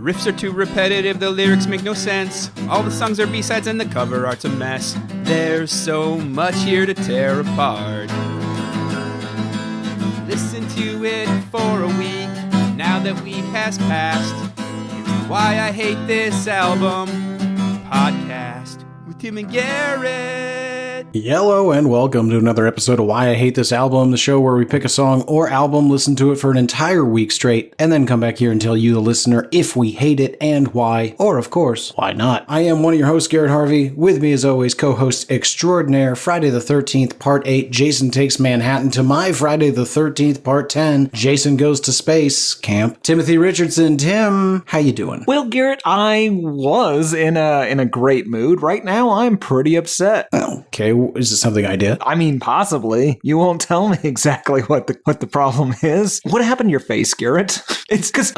riffs are too repetitive, the lyrics make no sense. All the songs are B-sides and the cover art's a mess. There's so much here to tear apart. Listen to it for a week, now that we has passed. It's Why I Hate This Album podcast with Tim and Garrett. Hello and welcome to another episode of Why I Hate This Album, the show where we pick a song or album, listen to it for an entire week straight, and then come back here and tell you, the listener, if we hate it and why, or of course, why not. I am one of your hosts, Garrett Harvey. With me as always, co-host extraordinaire, Friday the 13th, Part 8, Jason Takes Manhattan, to my Friday the 13th, Part 10, Jason Goes to Space Camp, Timothy Richardson. Tim, how you doing? Well, Garrett, I was in a great mood. Right now, I'm pretty upset. Okay, is it something I did? I mean, possibly. You won't tell me exactly what the problem is. What happened to your face, Garrett? It's because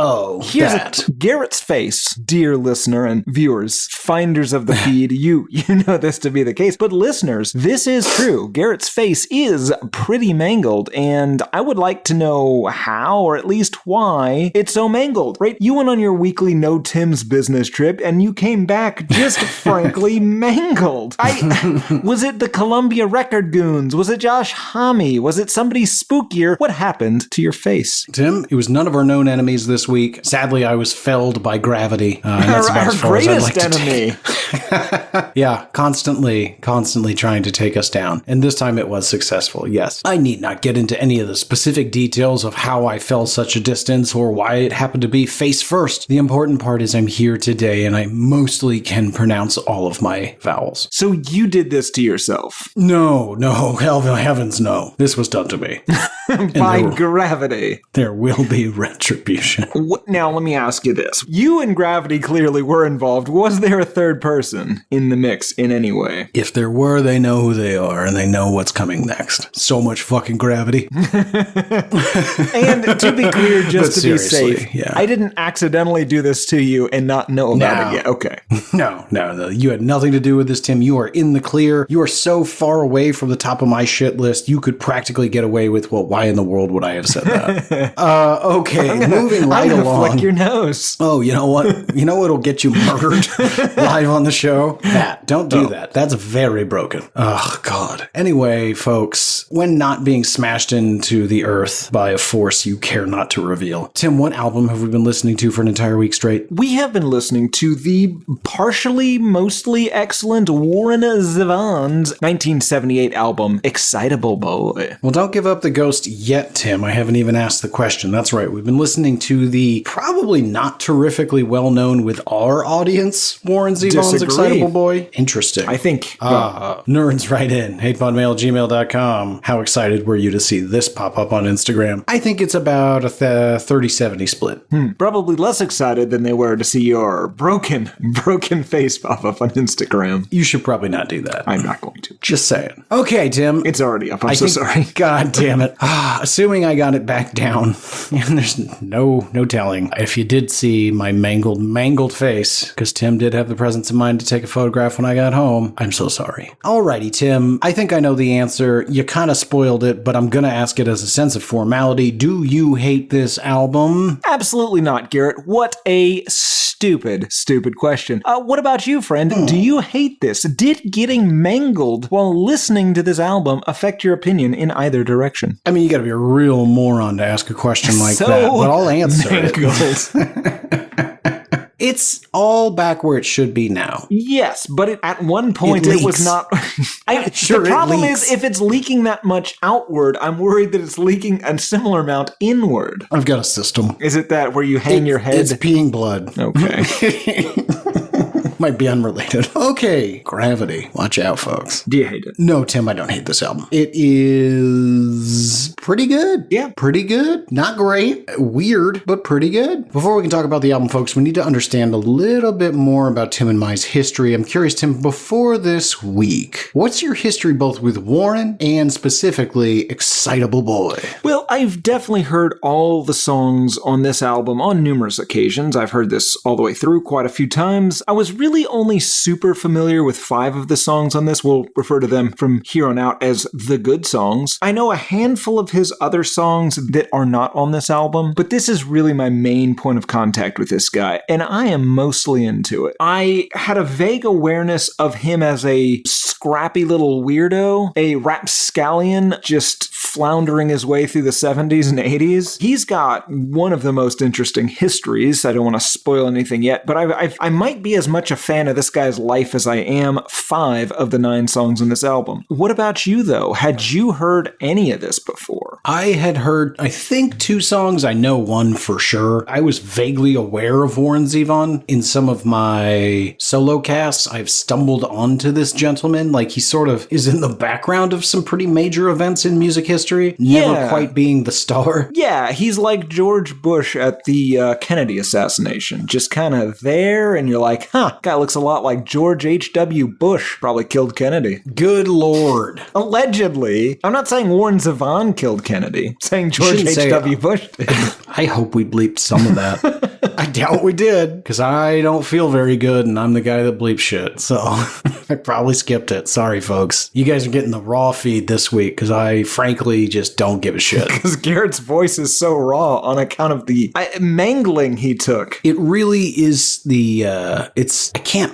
Garrett's face, dear listener and viewers, finders of the feed, you know this to be the case. But listeners, this is true. Garrett's face is pretty mangled, and I would like to know how, or at least why, it's so mangled, right? You went on your weekly No Tim's business trip, and you came back just frankly mangled. Was it the Columbia Record Goons? Was it Josh Homme? Was it somebody spookier? What happened to your face? Tim, it was none of our known enemies this week. Sadly, I was felled by gravity. That's about as far as I'd like to enemy. Yeah, constantly trying to take us down. And this time it was successful, yes. I need not get into any of the specific details of how I fell such a distance or why it happened to be face first. The important part is I'm here today and I mostly can pronounce all of my vowels. So you did this to yourself? No, heavens no. This was done to me. By gravity. There will be retribution. Now, let me ask you this. You and gravity clearly were involved. Was there a third person in the mix in any way? If there were, they know who they are, and they know what's coming next. So much fucking gravity. And to be clear, just to be safe, yeah. I didn't accidentally do this to you and not know about it yet. Okay. No. You had nothing to do with this, Tim. You are in the clear. You are so far away from the top of my shit list, you could practically get away with, well, why in the world would I have said that? Okay, moving right along. Flick your nose. Oh, you know what? You know what'll get you murdered live on the show? Don't do that. That's very broken. Oh, God. Anyway, folks, when not being smashed into the earth by a force you care not to reveal. Tim, what album have we been listening to for an entire week straight? We have been listening to the mostly excellent Warren Zavon's 1978 album, Excitable Boy. Well, don't give up the ghost yet, Tim. I haven't even asked the question. That's right. We've been listening to the probably not terrifically well-known with our audience, Warren Zavon's Excitable Boy. Interesting. I think. Nerds write in. hatePodMail@gmail.com. How excited were you to see this pop up on Instagram? I think it's about a 30-70 split. Probably less excited than they were to see your broken face pop up on Instagram. You should probably not do that. I'm not going to. Just saying. Okay, Tim. It's already up. I'm so sorry. God damn it. Assuming I got it back down, and there's no telling if you did see my mangled face, because Tim did have the presence of mind to take a photograph when I got home. I'm so sorry. Alrighty, Tim. I think I know the answer. You kind of spoiled it, but I'm going to ask it as a sense of formality. Do you hate this album? Absolutely not, Garrett. What a stupid question. What about you, friend? Do you hate this? Did getting mangled while listening to this album affect your opinion in either direction? I mean, you gotta be a real moron to ask a question like that, but I'll answer it. It's all back where it should be now. Yes, but at one point it was not. The problem is, if it's leaking that much outward, I'm worried that it's leaking a similar amount inward. I've got a system. Is it that where you hang your head? It's peeing blood. Okay. Might be unrelated. Okay, gravity. Watch out, folks. Do you hate it? No, Tim, I don't hate this album. It is pretty good. Yeah. Pretty good. Not great. Weird, but pretty good. Before we can talk about the album, folks, we need to understand a little bit more about Tim and my's history. I'm curious, Tim, before this week, what's your history both with Warren and specifically Excitable Boy? Well, I've definitely heard all the songs on this album on numerous occasions. I've heard this all the way through quite a few times. I was really really only super familiar with 5 of the songs on this. We'll refer to them from here on out as the good songs. I know a handful of his other songs that are not on this album, but this is really my main point of contact with this guy, and I am mostly into it. I had a vague awareness of him as a scrappy little weirdo, a rapscallion just floundering his way through the 70s and 80s. He's got one of the most interesting histories. I don't want to spoil anything yet, but I might be as much a fan of this guy's life as I am 5 of the 9 songs on this album. What about you, though? Had you heard any of this before? I had heard, I think, 2 songs. I know one for sure. I was vaguely aware of Warren Zavon. In some of my solo casts, I've stumbled onto this gentleman. Like, he sort of is in the background of some pretty major events in music history, never quite being the star. Yeah, he's like George Bush at the Kennedy assassination. Just kind of there, and you're like, guy looks a lot like George H.W. Bush. Probably killed Kennedy. Good Lord. Allegedly. I'm not saying Warren Zavon killed Kennedy. I'm saying George H.W. Bush did. I hope we bleeped some of that. I doubt we did, because I don't feel very good, and I'm the guy that bleeps shit, so I probably skipped it. Sorry, folks. You guys are getting the raw feed this week, because I frankly just don't give a shit. Because Garrett's voice is so raw on account of the mangling he took. It really is the,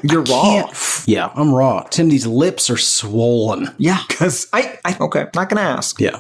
You're raw. Yeah, I'm raw. Timothy's lips are swollen. Yeah, because okay, not gonna ask. Yeah,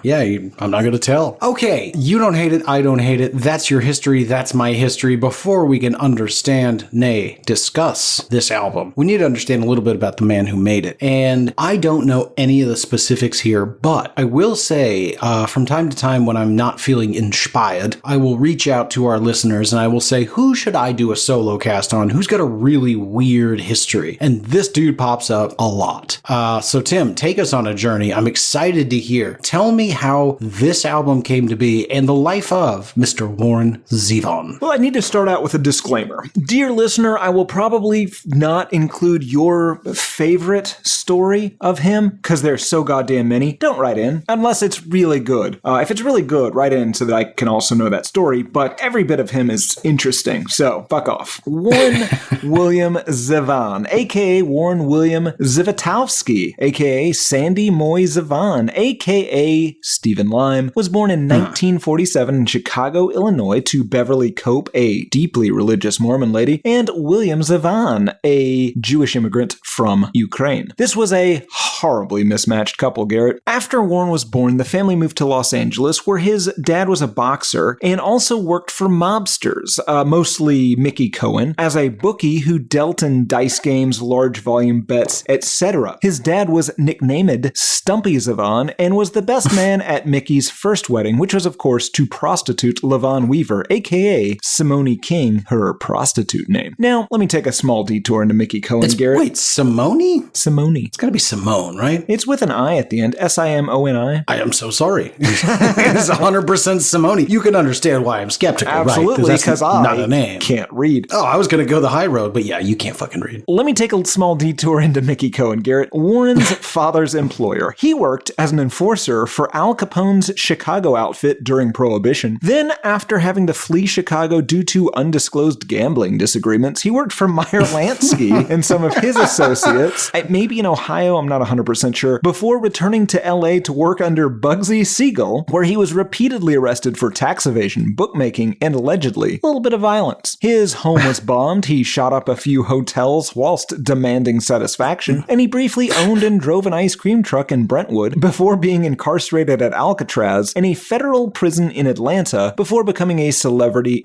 I'm not gonna tell. Okay, you don't hate it, I don't hate it. That's your history, that's my history. Before we can understand, nay, discuss this album, we need to understand a little bit about the man who made it. And I don't know any of the specifics here, but I will say, from time to time when I'm not feeling inspired, I will reach out to our listeners and I will say, who should I do a solo cast on? Who's got a really weird history? And this dude pops up a lot. So Tim, take us on a journey. I'm excited to hear. Tell me how this album came to be and the life of Mr. Warren Zavon. Well, I need to start out with a disclaimer. Dear listener, I will probably not include your favorite story of him, because there's so goddamn many. Don't write in, unless it's really good. If it's really good, write in so that I can also know that story, but every bit of him is interesting, so fuck off. Warren William Zavon, a.k.a. Warren William Zivotowski, a.k.a. Sandy Moy Zavon, a.k.a. Stephen Lyme, was born in 1947 in Chicago, Illinois, to Beverly Cope, a deeply religious Mormon lady, and William Zavon, a Jewish immigrant from Ukraine. This was a horribly mismatched couple, Garrett. After Warren was born, the family moved to Los Angeles, where his dad was a boxer and also worked for mobsters, mostly Mickey Cohen, as a bookie who dealt in dice games, large volume bets, etc. His dad was nicknamed Stumpy Zavon and was the best man at Mickey's first wedding, which was, of course, to prostitute LaVon Weaver, aka Simone King, her prostitute name. Now, let me take a small detour into Mickey Cohen, Garrett. Wait, Simone? Simone. It's gotta be Simone, right? It's with an I at the end. Simoni. I am so sorry. It's 100% Simone. You can understand why I'm skeptical, absolutely, because right? I not a name. Can't read. Oh, I was gonna go the high road, but yeah, you can't fucking read. Let me take a small detour into Mickey Cohen, Garrett. Warren's father's employer. He worked as an enforcer for Al Capone's Chicago outfit during Prohibition. Then, after having to flee Chicago due to undisclosed gambling disagreements, he worked for Meyer Lansky and some of his associates, maybe in Ohio, I'm not 100% sure, before returning to LA to work under Bugsy Siegel, where he was repeatedly arrested for tax evasion, bookmaking, and allegedly a little bit of violence. His home was bombed, he shot up a few hotels whilst demanding satisfaction, and he briefly owned and drove an ice cream truck in Brentwood before being incarcerated at Alcatraz and a federal prison in Atlanta before becoming a celebrity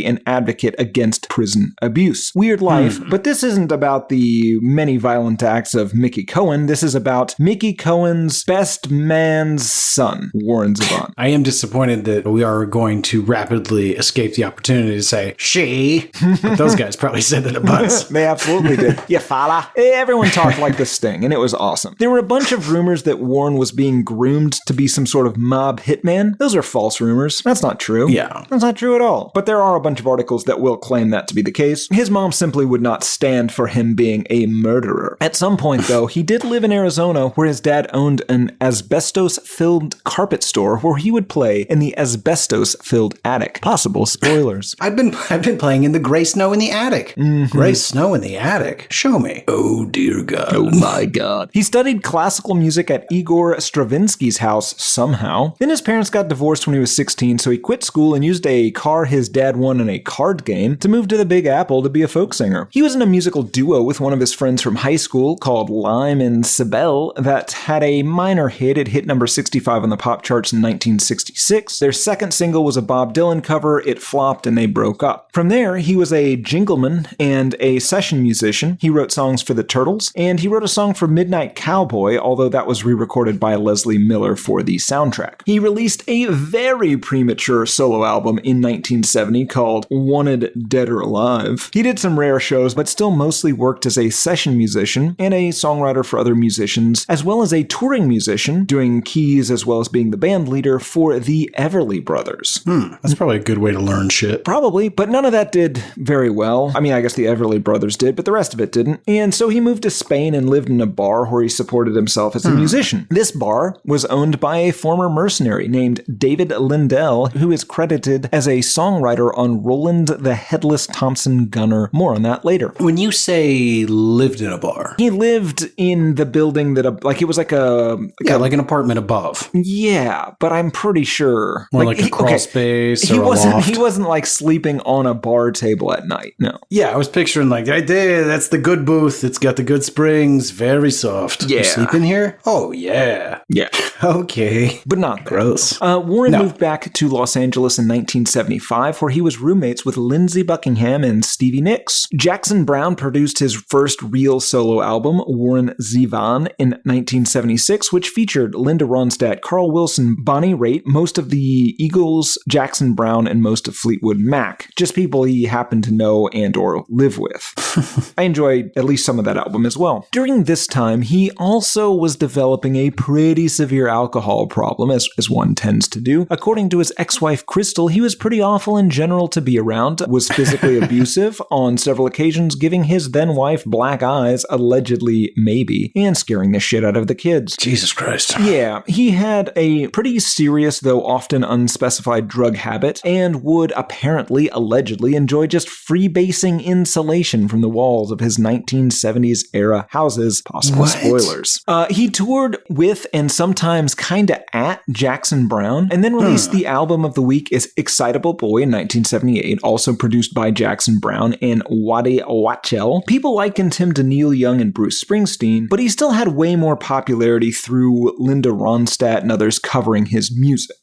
and advocate against prison abuse. Weird life, but this isn't about the many violent acts of Mickey Cohen. This is about Mickey Cohen's best man's son, Warren Zavon. I am disappointed that we are going to rapidly escape the opportunity to say, she. But those guys probably said it a bunch. They absolutely did. You fella. Everyone talked like the Sting, and it was awesome. There were a bunch of rumors that Warren was being groomed to be some sort of mob hitman. Those are false rumors. That's not true. Yeah. That's not true at all. But there are a bunch of articles that will claim that to be the case. His mom simply would not stand for him being a murderer. At some point, though, he did live in Arizona where his dad owned an asbestos-filled carpet store where he would play in the asbestos-filled attic. Possible spoilers. I've been playing in the gray snow in the attic. Gray snow in the attic? Show me. Oh, dear God. Oh my God. He studied classical music at Igor Stravinsky's house somehow. Then his parents got divorced when he was 16, so he quit school and used a car his dad won in a card game to move to the Big Apple to be a folk singer. He was in a musical duo with one of his friends from high school called Lime and Sibel that had a minor hit. It hit number 65 on the pop charts in 1966. Their second single was a Bob Dylan cover. It flopped and they broke up. From there, he was a jingleman and a session musician. He wrote songs for the Turtles, and he wrote a song for Midnight Cowboy, although that was re-recorded by Leslie Miller for the soundtrack. He released a very premature solo album in 1970 called Wanted Dead or Alive. He did some rare shows, but still mostly worked as a session musician and a songwriter for other musicians, as well as a touring musician, doing keys as well as being the band leader for the Everly Brothers. That's probably a good way to learn shit. Probably, but none of that did very well. I mean, I guess the Everly Brothers did, but the rest of it didn't. And so he moved to Spain and lived in a bar where he supported himself as a musician. This bar was owned by a former mercenary named David Lindell, who is credited as a songwriter on Roland the Headless Thompson Gunner. More on that later. When you say lived in a bar, He lived in the building that, it was like a... like an apartment above. Yeah, but I'm pretty sure. More like a crawl space He or a wasn't. loft. He wasn't like sleeping on a bar table at night. No. Yeah, I was picturing like, right there, that's the good booth. It's got the good springs, very soft. Yeah. You sleep in here? Oh, yeah. Yeah. Okay. But not that. Gross. Warren moved back to Los Angeles in 1975, where he was roommates with Lindsey Buckingham and Stevie Nicks. Jackson Browne produced his first real solo album, Warren Zavon, in 1976, which featured Linda Ronstadt, Carl Wilson, Bonnie Raitt, most of the Eagles, Jackson Browne, and most of Fleetwood Mac. Just people he happened to know and or live with. I enjoyed at least some of that album as well. During this time, he also was developing a pretty severe alcohol problem, as one tends to do. According to his ex-wife Crystal, he was pretty awful in general to be around, was physically abusive on several occasions, giving his then-wife black eyes, allegedly maybe, and scaring the shit out of the kids. Jesus Christ. Yeah, he had a pretty serious, though often unspecified drug habit, and would apparently, allegedly, enjoy just freebasing insulation from the walls of his 1970s era houses. Possible spoilers. He toured with and sometimes kinda at Jackson Browne, and then released the album of the week is Excitable Boy in 1978, also produced by Jackson Browne and Waddy Wachtel. People likened him to Neil Young and Bruce Springsteen, but he still had way more popularity through Linda Ronstadt and others covering his music.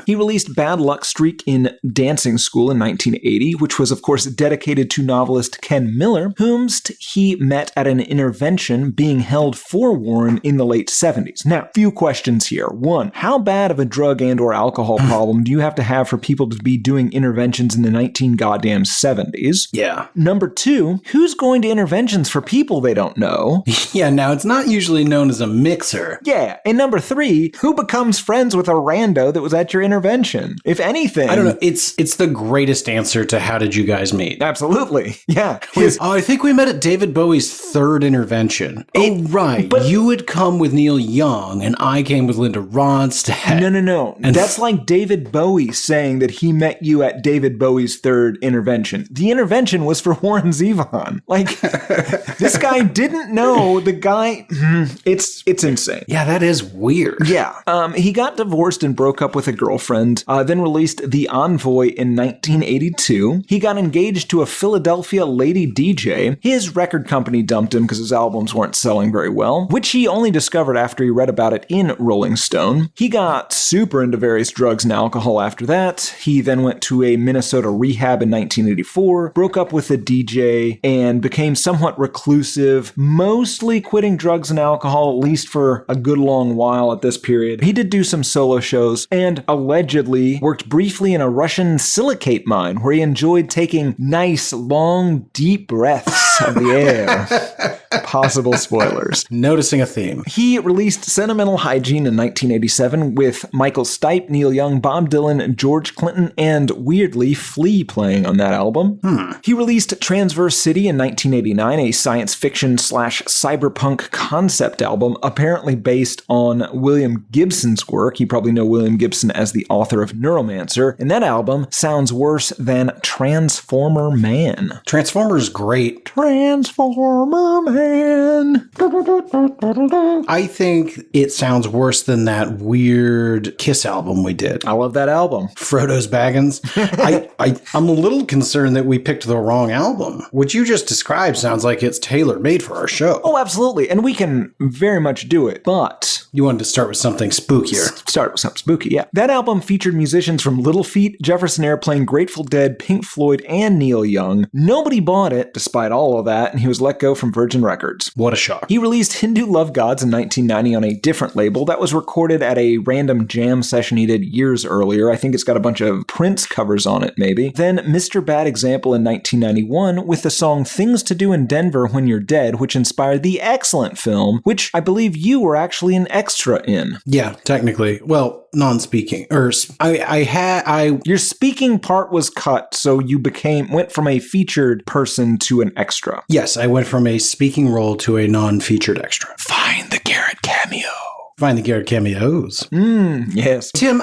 He released Bad Luck Streak in Dancing School in 1980, which was of course dedicated to novelist Ken Miller, whomst he met at an intervention being held for Warren in the late 70s. Now, few questions here. One, how bad of a drug and or alcohol problem do you have to have for people to be doing interventions in the 1970s? Yeah. Number two, who's going to interventions for people they don't know? Yeah, now it's not usually known as a mixer. Yeah. And number three, who becomes friends with a rando that was at your intervention? If anything. I don't know. It's the greatest answer to how did you guys meet? Absolutely. Yeah. I think we met at David Bowie's third intervention. Right. But you would come with Neil Young and I came with Linda Ronstadt. No. And that's like David Bowie saying that he met you at David Bowie's third intervention. The intervention was for Warren Zavon. Like, this guy didn't know the guy. It's insane. Yeah, that is weird. Yeah. He got divorced and broke up with a girlfriend, then released The Envoy in 1982. He got engaged to a Philadelphia lady DJ. His record company dumped him because his albums weren't selling very well, which he only discovered after he read about it in Rolling Stone. He got super into various drugs and alcohol after that. He then went to a Minnesota rehab in 1984, broke up with a DJ, and became somewhat reclusive, mostly quitting drugs and alcohol, at least for a good long while at this period. He did do some solo shows and allegedly worked briefly in a Russian silicate mine where he enjoyed taking nice, long, deep breaths of the air. possible spoilers. Noticing a theme. He released Sentimental Hygiene in 1987 with Michael Stipe, Neil Young, Bob Dylan, George Clinton, and weirdly, Flea playing on that album. He released Transverse City in 1989, a science fiction / cyberpunk concept album apparently based on William Gibson's work. You probably know William Gibson as the author of Neuromancer, and that album sounds worse than Transformer Man. Transformer's great. Transformer Man. I think it sounds worse than that weird Kiss album we did. I love that album. Frodo's Baggins. I'm a little concerned that we picked the wrong album. What you just described sounds like it's tailor-made for our show. Oh, absolutely. And we can very much do it, but... You wanted to start with something spookier. Start with something spooky, yeah. That album featured musicians from Little Feat, Jefferson Airplane, Grateful Dead, Pink Floyd, and Neil Young. Nobody bought it, despite all of that, and he was let go from Virgin Records. What a shock. He released Hindu Love Gods in 1990 on a different label that was recorded at a random jam session he did years earlier. I think it's got a bunch of Prince covers on it, maybe. Then Mr. Bad Example in 1991 with the song Things to Do in Denver When You're Dead, which inspired the excellent film, which I believe you were actually an extra in. Yeah, technically. Well, non-speaking. Or your speaking part was cut, so you went from a featured person to an extra. Yes, I went from a speaking role to a non-featured extra. Find the Garrett cameo. Find the Garrett cameos. Yes. Tim,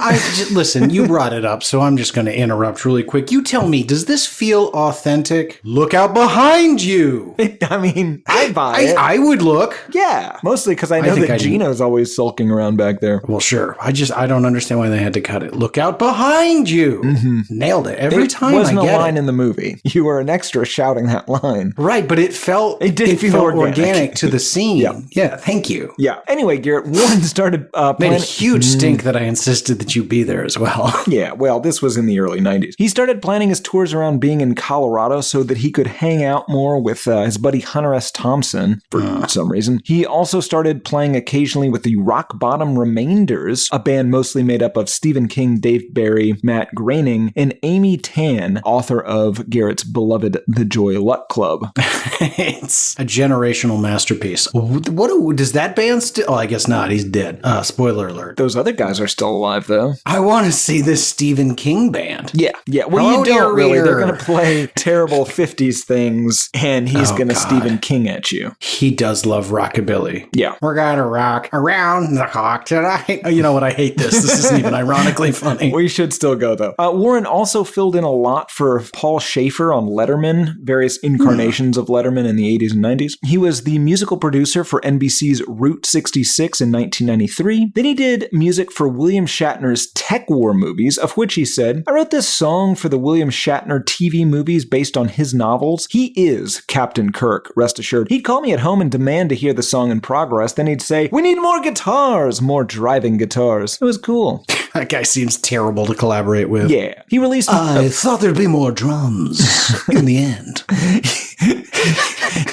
listen, you brought it up, so I'm just going to interrupt really quick. You tell me, does this feel authentic? Look out behind you. I mean, I buy it. I would look. Yeah. Mostly because I know that Gino's always sulking around back there. Well, sure. I don't understand why they had to cut it. Look out behind you. Mm-hmm. Nailed it. Every time I get it. It wasn't a line in the movie. You were an extra shouting that line. Right, but it felt organic to the scene. Yeah, thank you. Yeah. Anyway, Garrett, Warren started made a huge stink that I insisted that you be there as well. Yeah, well, this was in the early 90s. He started planning his tours around being in Colorado so that he could hang out more with his buddy Hunter S. Thompson for some reason. He also started playing occasionally with the Rock Bottom Remainders, a band mostly made up of Stephen King, Dave Barry, Matt Groening, and Amy Tan, author of Garrett's beloved The Joy Luck Club. It's a generational masterpiece. What does that band still? Oh, I guess not. He's dead. Spoiler alert. Those other guys are still alive, though. I want to see this Stephen King band. Yeah. Well, you don't really. They're going to play terrible 50s things, and he's going to Stephen King at you. He does love rockabilly. Yeah. We're going to rock around the clock tonight. Oh, you know what? I hate this. This isn't even ironically funny. We should still go, though. Warren also filled in a lot for Paul Schaefer on Letterman, various incarnations of Letterman in the 80s and 90s. He was the musical producer for NBC's Route 66 in 1993. Then he did music for William Shatner's Tech War movies, of which he said, I wrote this song for the William Shatner TV movies based on his novels. He is Captain Kirk, rest assured. He'd call me at home and demand to hear the song in progress. Then he'd say, we need more guitars, more driving guitars. It was cool. That guy seems terrible to collaborate with. Yeah. He released... I thought there'd be more drums in the end.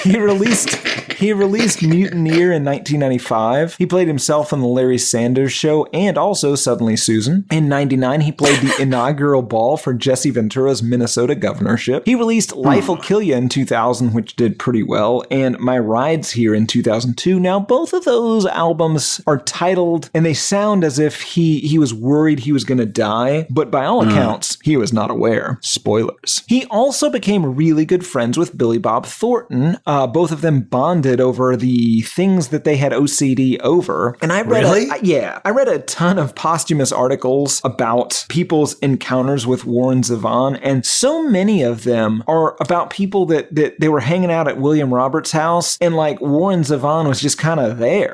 He released Mutineer in 1995. He played himself on The Larry Sanders Show and also Suddenly Susan. In 99, he played the inaugural ball for Jesse Ventura's Minnesota governorship. He released Life'll Kill Ya in 2000, which did pretty well, and My Ride's Here in 2002. Now, both of those albums are titled, and they sound as if he was worried he was going to die, but by all accounts, he was not aware. Spoilers. He also became really good friends with Billy Bob Thornton. Both of them bonded over the things that they had OCD over. And I read I read a ton of posthumous articles about people's encounters with Warren Zavon, and so many of them are about people that they were hanging out at William Roberts' house, and like Warren Zavon was just kind of there.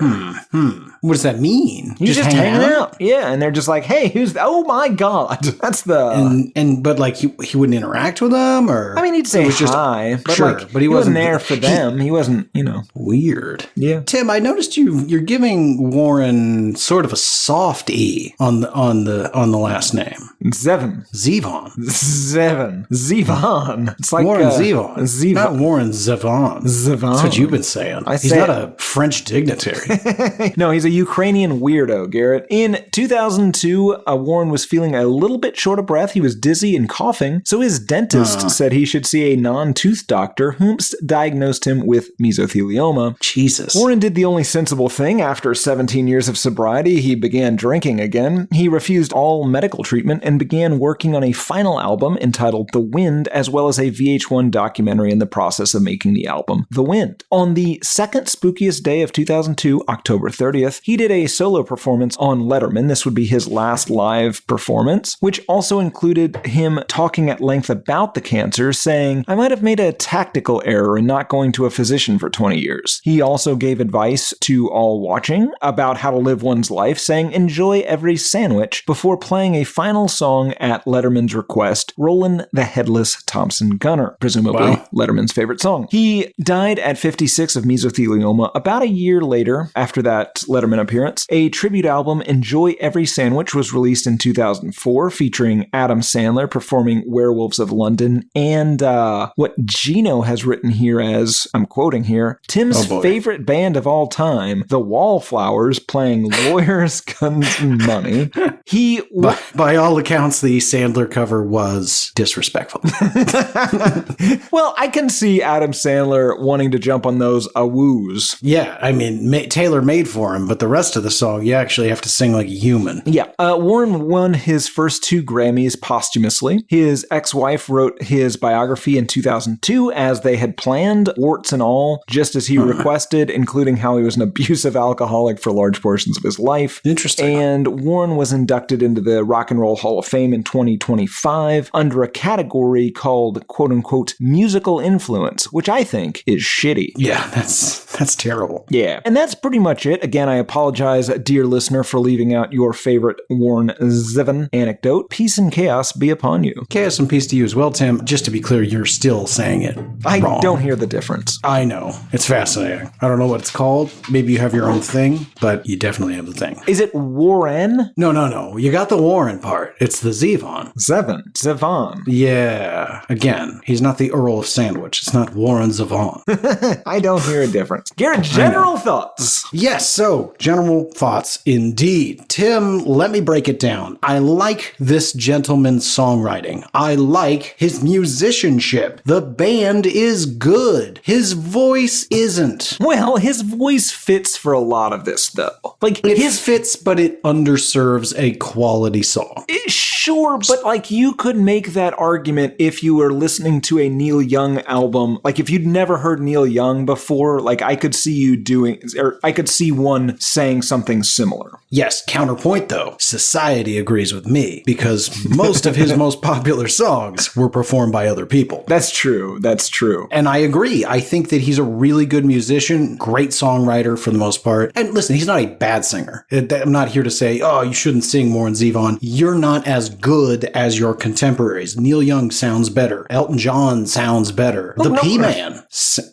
What does that mean? He's just hanging out. Yeah, and they're just like, hey, oh my God. That's the... But like he wouldn't interact with them, or... I mean, he'd say hi, but sure, like, but he wasn't there for them. He wasn't, Weird. Yeah. Tim, I noticed you're giving Warren sort of a soft E on the last name. Zevon. It's like Warren Zavon. Not Warren Zavon. That's what you've been saying. He's not a French dignitary. No, he's a Ukrainian weirdo, Garrett. In 2002, Warren was feeling a little bit short of breath. He was dizzy and coughing, so his dentist said he should see a non-tooth doctor who diagnosed him with mesothelioma. mesothelioma. Jesus. Warren did the only sensible thing. After 17 years of sobriety, he began drinking again. He refused all medical treatment and began working on a final album entitled The Wind, as well as a VH1 documentary in the process of making the album The Wind. On the second spookiest day of 2002, October 30th, he did a solo performance on Letterman. This would be his last live performance, which also included him talking at length about the cancer, saying, "I might have made a tactical error in not going to a physician for 20 years. He also gave advice to all watching about how to live one's life, saying, enjoy every sandwich, before playing a final song at Letterman's request, Rollin' the Headless Thompson Gunner," presumably Letterman's favorite song. He died at 56 of mesothelioma. About a year later, after that Letterman appearance, a tribute album, Enjoy Every Sandwich, was released in 2004, featuring Adam Sandler performing Werewolves of London, and what Gino has written here as, I'm quoting here, Tim's favorite band of all time, the Wallflowers, playing Lawyers, Guns, and Money. By all accounts, the Sandler cover was disrespectful. Well, I can see Adam Sandler wanting to jump on those awoos. Yeah, I mean, Taylor made for him, but the rest of the song, you actually have to sing like a human. Yeah. Warren won his first 2 Grammys posthumously. His ex-wife wrote his biography in 2002 as they had planned, warts and all, just as he requested, including how he was an abusive alcoholic for large portions of his life. Interesting. And Warren was inducted into the Rock and Roll Hall of Fame in 2025 under a category called, quote-unquote, musical influence, which I think is shitty. Yeah, that's terrible. Yeah. And that's pretty much it. Again, I apologize, dear listener, for leaving out your favorite Warren Zavon anecdote. Peace and chaos be upon you. Chaos and peace to you as well, Tim. Just to be clear, you're still saying it wrong. I don't hear the difference. I know. It's fascinating. I don't know what it's called. Maybe you have your own thing, but you definitely have the thing. Is it Warren? No. You got the Warren part. It's the Zevon. Zevon. Yeah. Again, he's not the Earl of Sandwich. It's not Warren Zavon. I don't hear a difference. Garrett, general thoughts. Yes, so general thoughts indeed. Tim, let me break it down. I like this gentleman's songwriting. I like his musicianship. The band is good. His voice isn't. Well, his voice fits for a lot of this, though. Like, It fits, but it underserves a quality song. Sure, but like you could make that argument if you were listening to a Neil Young album. Like if you'd never heard Neil Young before, like I could see you doing, or I could see one saying something similar. Yes, counterpoint though, society agrees with me because most of his most popular songs were performed by other people. That's true. And I agree. I think that he's a really good musician, great songwriter for the most part. And listen, he's not a bad singer. I'm not here to say, oh, you shouldn't sing Warren Zavon. You're not as good as your contemporaries. Neil Young sounds better. Elton John sounds better. The P-Man.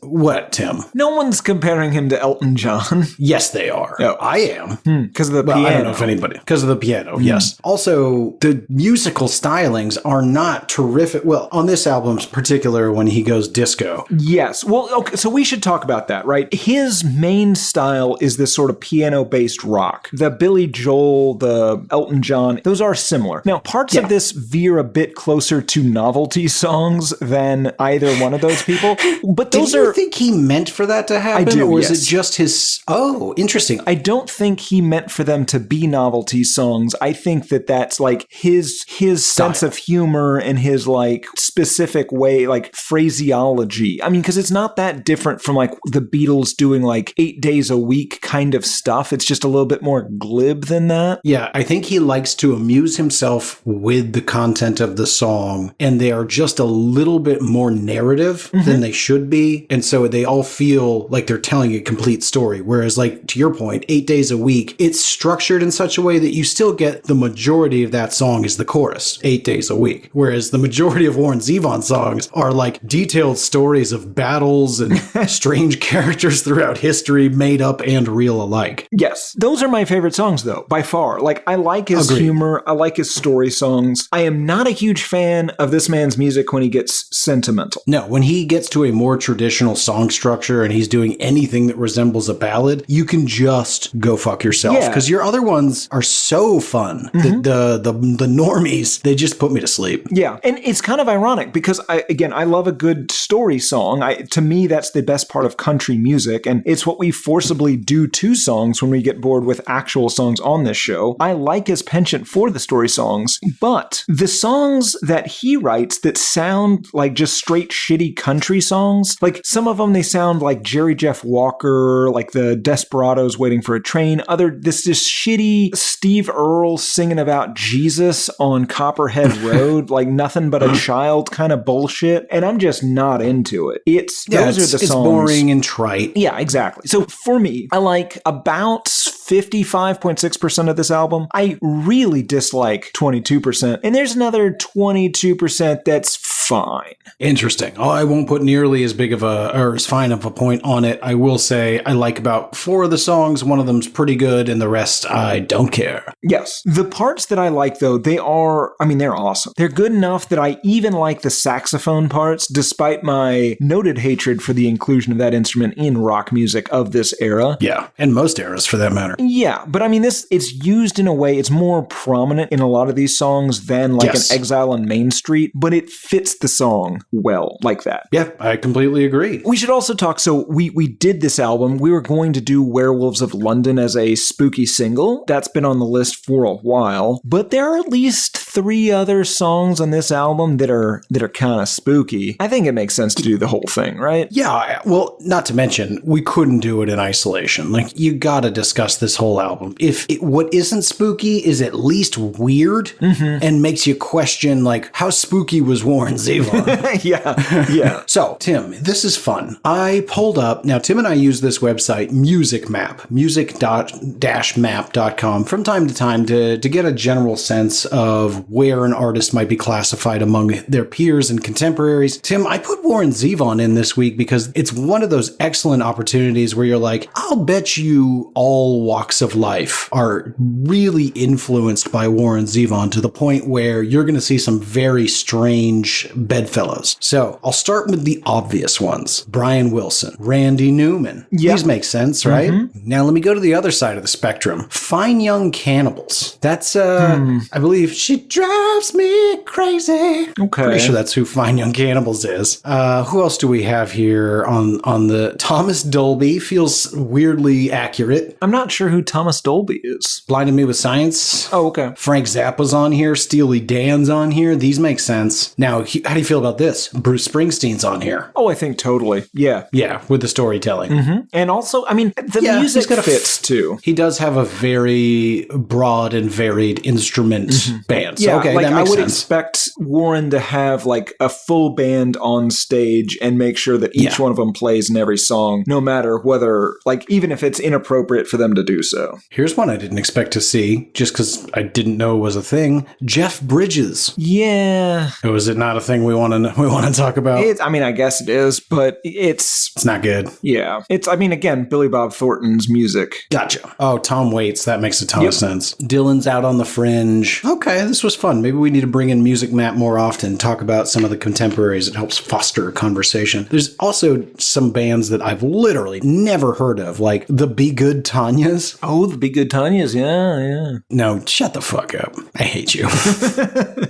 What, Tim? No one's comparing him to Elton John. Yes, they are. Oh. I am. Because of the piano. I don't know if anybody. Because of the piano, yes. Also, the musical stylings are not terrific. Well, on this album in particular, when he goes disco. Yes. Well, okay, so we should talk about that, right? His main style is this sort of piano-based rock. The Billy Joel, the Elton John, those are similar. Now, parts of this veer a bit closer to novelty songs than either one of those people, but those Do you think he meant for that to happen? I do, or yes. is it just his... Oh, interesting. I don't think he meant for them to be novelty songs. I think that that's like his sense of humor and his like specific way, like phraseology. I mean, because it's not that different from like the Beatles doing like 8 days a week kind of stuff. It's just a little bit more glib than that. Yeah, I think he likes to amuse himself with the content of the song, and they are just a little bit more narrative than they should be. And so they all feel like they're telling a complete story. Whereas, like, to your point, 8 days a week, it's structured in such a way that you still get the majority of that song is the chorus, 8 days a week. Whereas the majority of Warren Zavon songs are like detailed stories of battles and strange characters throughout history, made up and real alike. Yes. Those are my favorite songs, though, by far. Like, I like his humor. I like his story songs. I am not a huge fan of this man's music when he gets sentimental. No, when he gets to a more traditional song structure and he's doing anything that resembles a ballad, you can just go fuck yourself. Because your other ones are so fun. The normies, they just put me to sleep. Yeah. And it's kind of ironic because, I love a good story song. To me, that's the best part of country music, and it's what we forcibly do to songs when we get bored with actual songs on this show. I like his penchant for the story songs, but the songs that he writes that sound like just straight shitty country songs, like some of them, they sound like Jerry Jeff Walker, like the Desperados Waiting for a Train, this shitty Steve Earle singing about Jesus on Copperhead Road, like nothing but a child kind of bullshit, and I'm just not into it. Those are the songs. It's boring and trite. Yeah, exactly. So for me, I like about 55.6% of this album. I really dislike 22%, and there's another 22% that's fine. Interesting. Oh, I won't put nearly as big of as fine of a point on it. I will say I like about 4 of the songs. One of them's pretty good, and the rest I don't care. Yes. The parts that I like, though, they're awesome. They're good enough that I even like the saxophone parts, despite my noted hatred for the inclusion of that instrument in rock music of this era. Yeah, and most eras for that matter. Yeah, but I mean, it's used in a way, it's more prominent in a lot of these songs than like an Exile on Main Street, but it fits the song well like that. Yeah, I completely agree. We should also talk, so we did this album, we were going to do Werewolves of London as a spooky single. That's been on the list for a while, but there are at least 3 other songs on this album that are kind of spooky. I think it makes sense to do the whole thing, right? Yeah, well, not to mention, we couldn't do it in isolation. Like, you gotta discuss this whole album. What isn't spooky is at least weird and makes you question, like, how spooky was Warren Zavon? Yeah. So, Tim, this is fun. I pulled up, now Tim and I use this website, music-map.com from time to time to get a general sense of where an artist might be classified among their peers and contemporaries. Tim, I put Warren Zavon in this week because it's one of those excellent opportunities where you're like, I'll bet you all walks of life are really influenced by Warren Zavon to the point where you're going to see some very strange bedfellows. So I'll start with the obvious ones. Brian Wilson, Randy Newman. Yep. These make sense, right? Now let me go to the other side of the spectrum. Fine Young Cannibals. That's, I believe, She Drives Me Crazy. Okay. Pretty sure that's who Fine Young Cannibals is. Who else do we have here on the... Thomas Dolby feels weirdly accurate. I'm not sure who Thomas Dolby is. Blinded Me with Science. Oh, okay. Frank Zappa's on here. Steely Dan's on here. These make sense. Now, how do you feel about this? Bruce Springsteen's on here. Oh, I think totally. Yeah. Yeah, with the storytelling. And also, I mean, the music fits too. He does have a very broad and varied instrument band. So, yeah, okay, like that makes I would sense. expect Warren to have like a full band on stage and make sure that each one of them plays in every song, no matter whether, like, even if it's inappropriate for them to do so. Here's one I didn't expect to see, just because I didn't know it was a thing. Jeff Bridges. Yeah. Or is it not a thing we want to talk about? I mean, I guess it is, but it's not good. Yeah. I mean, again, Billy Bob Thornton's music. Gotcha. Oh, Tom Waits. That makes a ton of sense. Dylan's Out on the Fringe. Okay, this was fun. Maybe we need to bring in Music Map more often, talk about some of the contemporaries. It helps foster a conversation. There's also some bands that I've literally never heard of, like the Be Good Tanyas. Oh, the Be Good Tanyas. Yeah. No, shut the fuck up. I hate you.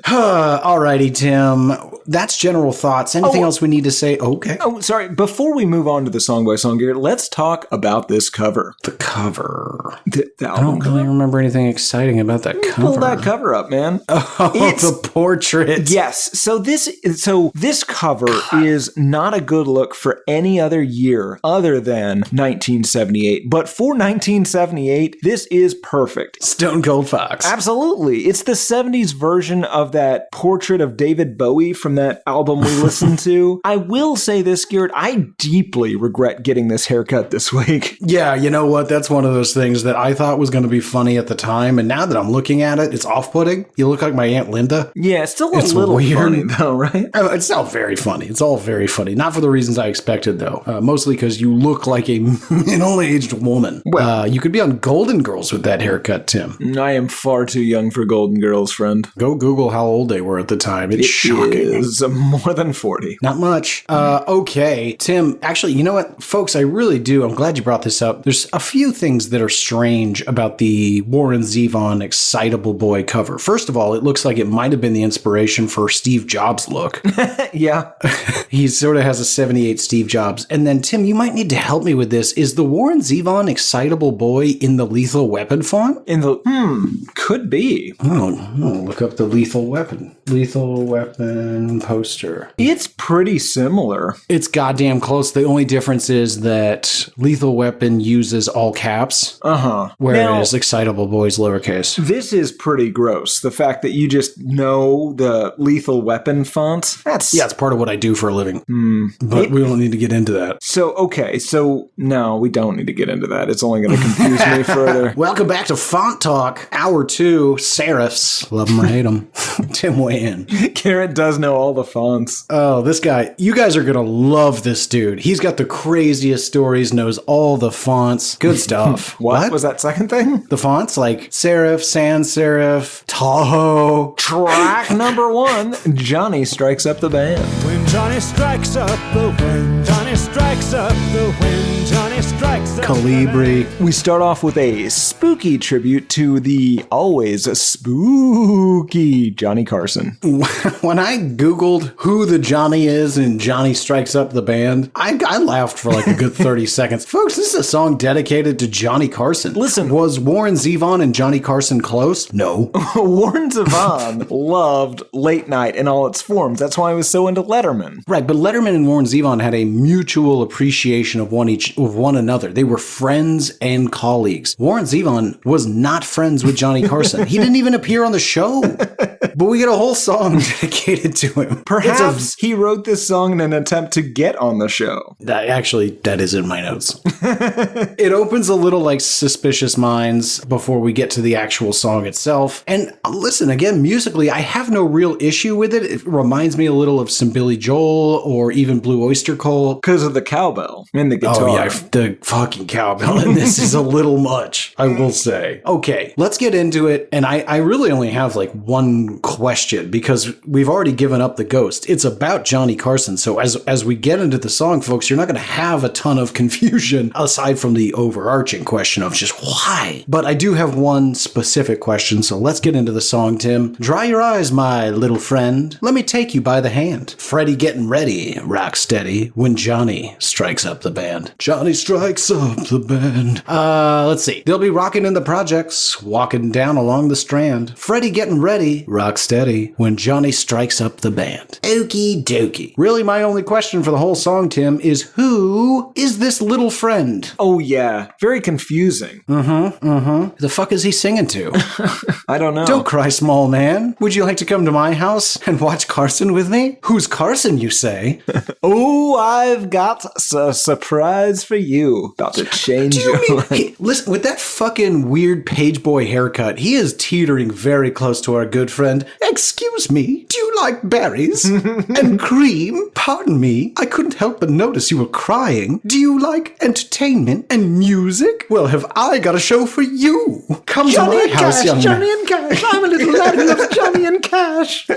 Alrighty, Tim. That's general thoughts. Anything else we need to say? Okay. Oh, sorry. Before we move on to the song by song, Garrett, let's talk about this cover. The cover. The I don't really remember anything exciting about that cover. Pull that cover up, man. Oh, the portrait. Yes. So this cover is not a good look for any other year other than 1978. But for 1978, this is perfect. Stone Cold Fox. Absolutely. It's the 70s version of that portrait of David Bowie from that album we listened to. I will say this, Garrett, I deeply regret getting this haircut this week. Yeah, you know what? That's one of those things that I thought was going to be funny at the time, and now that I'm looking at it, it's off-putting. You look like my Aunt Linda. Yeah, it's still a little weird. Funny, though, right? It's all very funny. It's all very funny. Not for the reasons I expected, though. Mostly because you look like a middle-aged woman. Well, you could be on Golden Girls with that haircut, Tim. I am far too young for Golden Girls, friend. Go Google how old they were at the time. It's shocking. was more than 40. Not much. Okay. Tim, actually, you know what? Folks, I really do. I'm glad you brought this up. There's a few things that are strange about the Warren Zavon Excitable Boy cover. First of all, it looks like it might have been the inspiration for Steve Jobs' look. Yeah. He sort of has a 78 Steve Jobs. And then, Tim, you might need to help me with this. Is the Warren Zavon Excitable Boy in the Lethal Weapon font? Could be. Oh, look up the Lethal Weapon. Lethal Weapon poster. It's pretty similar. It's goddamn close. The only difference is that Lethal Weapon uses all caps. Whereas Excitable Boy's lowercase. This is pretty gross. The fact that you just know the Lethal Weapon font. It's part of what I do for a living. But we don't need to get into that. So no, we don't need to get into that. It's only going to confuse me further. Welcome back to Font Talk, Hour 2, serifs. Love them or hate them. Tim, weigh in. Garrett does know all the fonts. Oh, this guy. You guys are going to love this dude. He's got the craziest stories, knows all the fonts. Good stuff. What was that second thing? The fonts like serif, sans serif, Tahoe. Track number 1, Johnny Strikes Up the Band. When Johnny strikes up the wind, Johnny strikes up the wind, Johnny strikes up Calibri. We start off with a spooky tribute to the always spooky Johnny Carson. When I Googled who the Johnny is in Johnny Strikes Up the Band, I laughed for like a good 30 seconds. Folks, this is a song dedicated to Johnny Carson. Listen. Was Warren Zavon and Johnny Carson close? No. Warren Zavon loved late night in all its forms. That's why he was so into Letterman. Right, but Letterman and Warren Zavon had a mutual appreciation of one another. They were friends and colleagues. Warren Zavon was not friends with Johnny Carson. He didn't even appear on the show. But we get a whole song dedicated to him. Perhaps he wrote this song in an attempt to get on the show. That is in my notes. It opens a little like Suspicious Minds before we get to the actual song itself. And listen, again, musically, I have no real issue with it. It reminds me a little of some Billy Joel or even Blue Oyster Cult. Because of the cowbell and the guitar. Oh, yeah, the fucking cowbell in this is a little much, I will say. Okay, let's get into it. And I really only have like one question because we've already given up the ghost. It's about Johnny Carson. So as we get into the song, folks, you're not going to have a ton of confusion aside from the overarching question of just why. But I do have one specific question. So let's get into the song, Tim. Dry your eyes, my little friend. Let me take you by the hand. Freddie getting ready, rock steady, when Johnny strikes up the band. Johnny strikes up the band. Let's see. They'll be rocking in the projects, walking down along the strand. Freddie getting ready, rock steady, when Johnny strikes up the band. Okie dokie. Really, my only question for the whole song, Tim, is who is this little friend? Oh, yeah. Very confusing. Who the fuck is he singing to? I don't know. Don't cry, small man. Would you like to come to my house and watch Carson with me? Who's Carson, you say? Oh, I've got a surprise for you. About to change your life. Listen, with that fucking weird page boy haircut, he is teetering very close to our good friend. Excuse me, do you like berries? And cream? Pardon me, I couldn't help but notice you were crying. Do you like entertainment and music? Well, have I got a show for you? Come to my house, young man. Johnny and Cash. I'm a little lad who loves Johnny and Cash.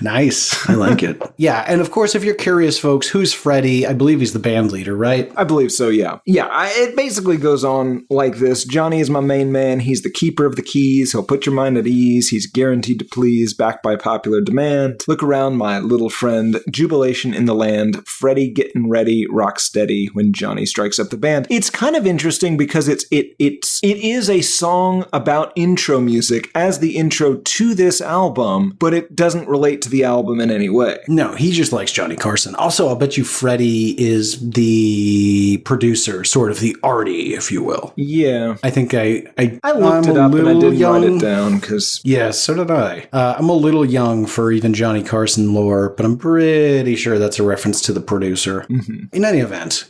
Nice. I like it. Yeah, and of course, if you're curious, folks, who's Freddie? I believe he's the band leader, right? I believe so, yeah. Yeah, it basically goes on like this. Johnny is my main man. He's the keeper of the keys. He'll put your mind at ease. He's guaranteed to please, backed by popular demand. Look around, my little friend. Jubilation in the land. Freddie getting ready, rock steady when Johnny strikes up the band. It's kind of interesting because it is a song about intro music as the intro to this album, but it doesn't relate to the album in any way. No, he just likes Johnny Carson. Also, I'll bet you Freddie is the producer, sort of the arty, if you will. Yeah. I think I looked it up and I didn't write it down because... Yeah, so did I. I'm a little young for even Johnny Carson lore, but I'm pretty sure that's a reference to the producer. In any event,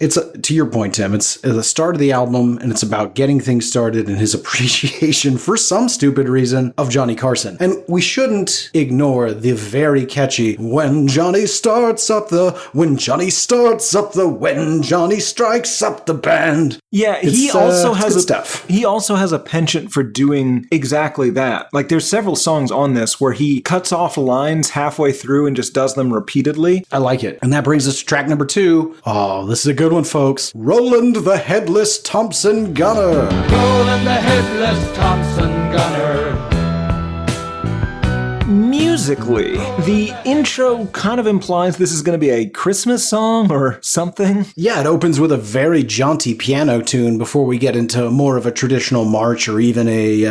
to your point, Tim, it's the start of the album, and it's about getting things started and his appreciation, for some stupid reason, of Johnny Carson. And we shouldn't ignore the very catchy when Johnny strikes up the band. Yeah, he also has a penchant for doing exactly that. Like, there's several songs on this where he cuts off lines halfway through and just does them repeatedly. I like it. And that brings us to track number 2. Oh, this is a good one, folks. Roland the Headless Thompson Gunner. Roland the Headless Thompson Gunner. Musically, the intro kind of implies this is going to be a Christmas song or something. Yeah, it opens with a very jaunty piano tune before we get into more of a traditional march or even a,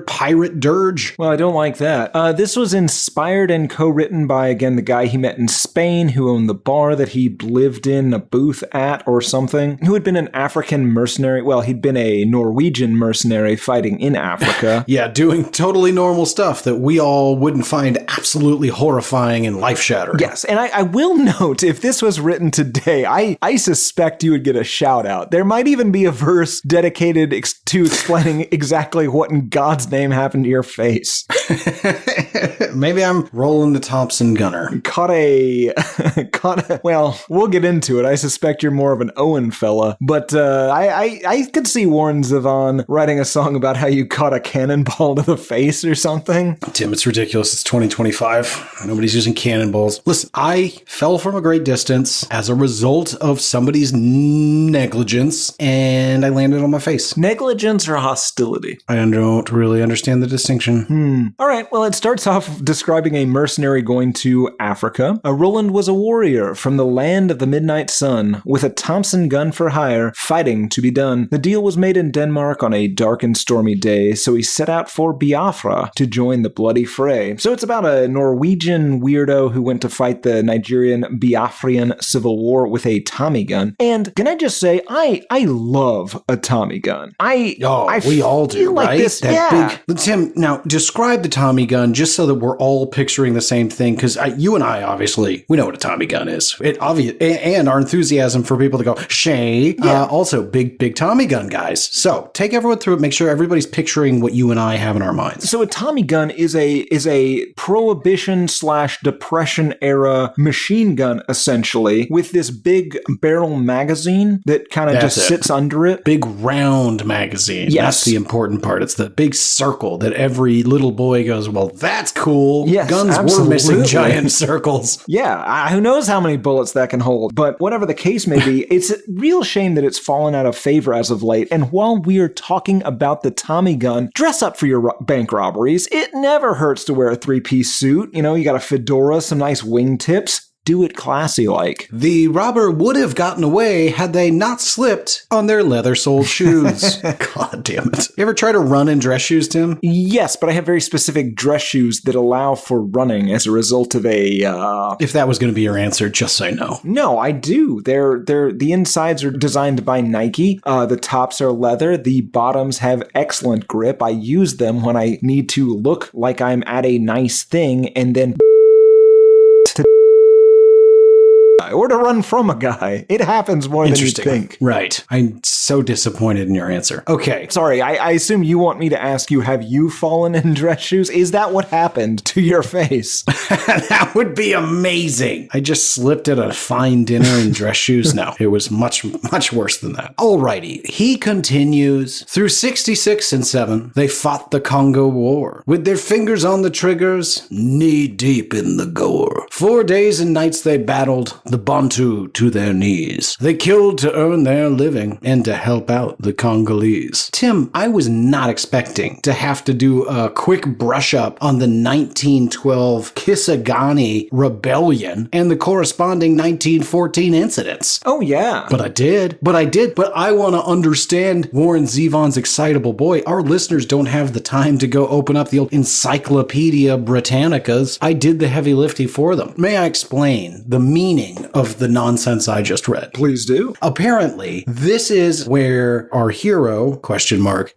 pirate dirge? Well, I don't like that. This was inspired and co-written by, again, the guy he met in Spain who owned the bar that he lived in a booth at or something, who had been an African mercenary. Well, he'd been a Norwegian mercenary fighting in Africa. Yeah, doing totally normal stuff that we all wouldn't find absolutely horrifying and life-shattering. Yes, and I will note, if this was written today, I suspect you would get a shout-out. There might even be a verse dedicated to explaining exactly what in God's name happened to your face. Maybe I'm Roland the Thompson Gunner. Well, we'll get into it. I suspect you're more of an Owen fella, but I could see Warren Zavon writing a song about how you caught a cannonball to the face or something. Tim, it's ridiculous. It's 2025. Nobody's using cannonballs. Listen, I fell from a great distance as a result of somebody's negligence, and I landed on my face. Negligence or hostility? I don't really understand the distinction. All right, well, it starts off describing a mercenary going to Africa. Roland was a warrior from the land of the midnight sun, with a Thompson gun for hire, fighting to be done. The deal was made in Denmark on a dark and stormy day, so he set out for Biafra to join the bloody fray. So it's about a Norwegian weirdo who went to fight the Nigerian Biafran civil war with a Tommy gun. And can I just say, I love a Tommy gun. We all do, like right? This, Big. Tim, now describe the Tommy gun just so that we're all picturing the same thing, because you and I, obviously, we know what a Tommy gun is. It obvious, and our enthusiasm for people to go, Shay, also big Tommy gun guys. So take everyone through it, make sure everybody's picturing what you and I have in our minds. So a Tommy gun is a Prohibition/Depression era machine gun, essentially, with this big barrel magazine that kind of just sits under it. Big round magazine. Yes. That's the important part. It's the big circle that every little boy goes, well, that's cool. Yes, Guns absolutely. were missing giant circles. Yeah, who knows how many bullets that can hold. But whatever the case may be, it's a real shame that it's fallen out of favor as of late. And while we're talking about the Tommy gun, dress up for your bank robberies. It never hurts to wear a 3-piece suit. You know, you got a fedora, some nice wingtips. Do it classy-like. The robber would have gotten away had they not slipped on their leather-soled shoes. God damn it. You ever try to run in dress shoes, Tim? Yes, but I have very specific dress shoes that allow for running as a result of a, If that was going to be your answer, just say no. No, I do. The insides are designed by Nike. The tops are leather. The bottoms have excellent grip. I use them when I need to look like I'm at a nice thing and then or to run from a guy. It happens more than you think. Right. I'm so disappointed in your answer. Okay. Sorry, I assume you want me to ask you, have you fallen in dress shoes? Is that what happened to your face? That would be amazing. I just slipped at a fine dinner in dress shoes. No, it was much worse than that. Alrighty. He continues. Through 66 and 7, they fought the Congo War. With their fingers on the triggers, knee deep in the gore. 4 days and nights they battled, the Bantu to their knees. They killed to earn their living and to help out the Congolese. Tim, I was not expecting to have to do a quick brush up on the 1912 Kisangani rebellion and the corresponding 1914 incidents. Oh, yeah. But I did. But I want to understand Warren Zavon's Excitable Boy. Our listeners don't have the time to go open up the old Encyclopedia Britannicas. I did the heavy lifting for them. May I explain the meaning reading of the nonsense I just read. Please do. Apparently, this is where our hero,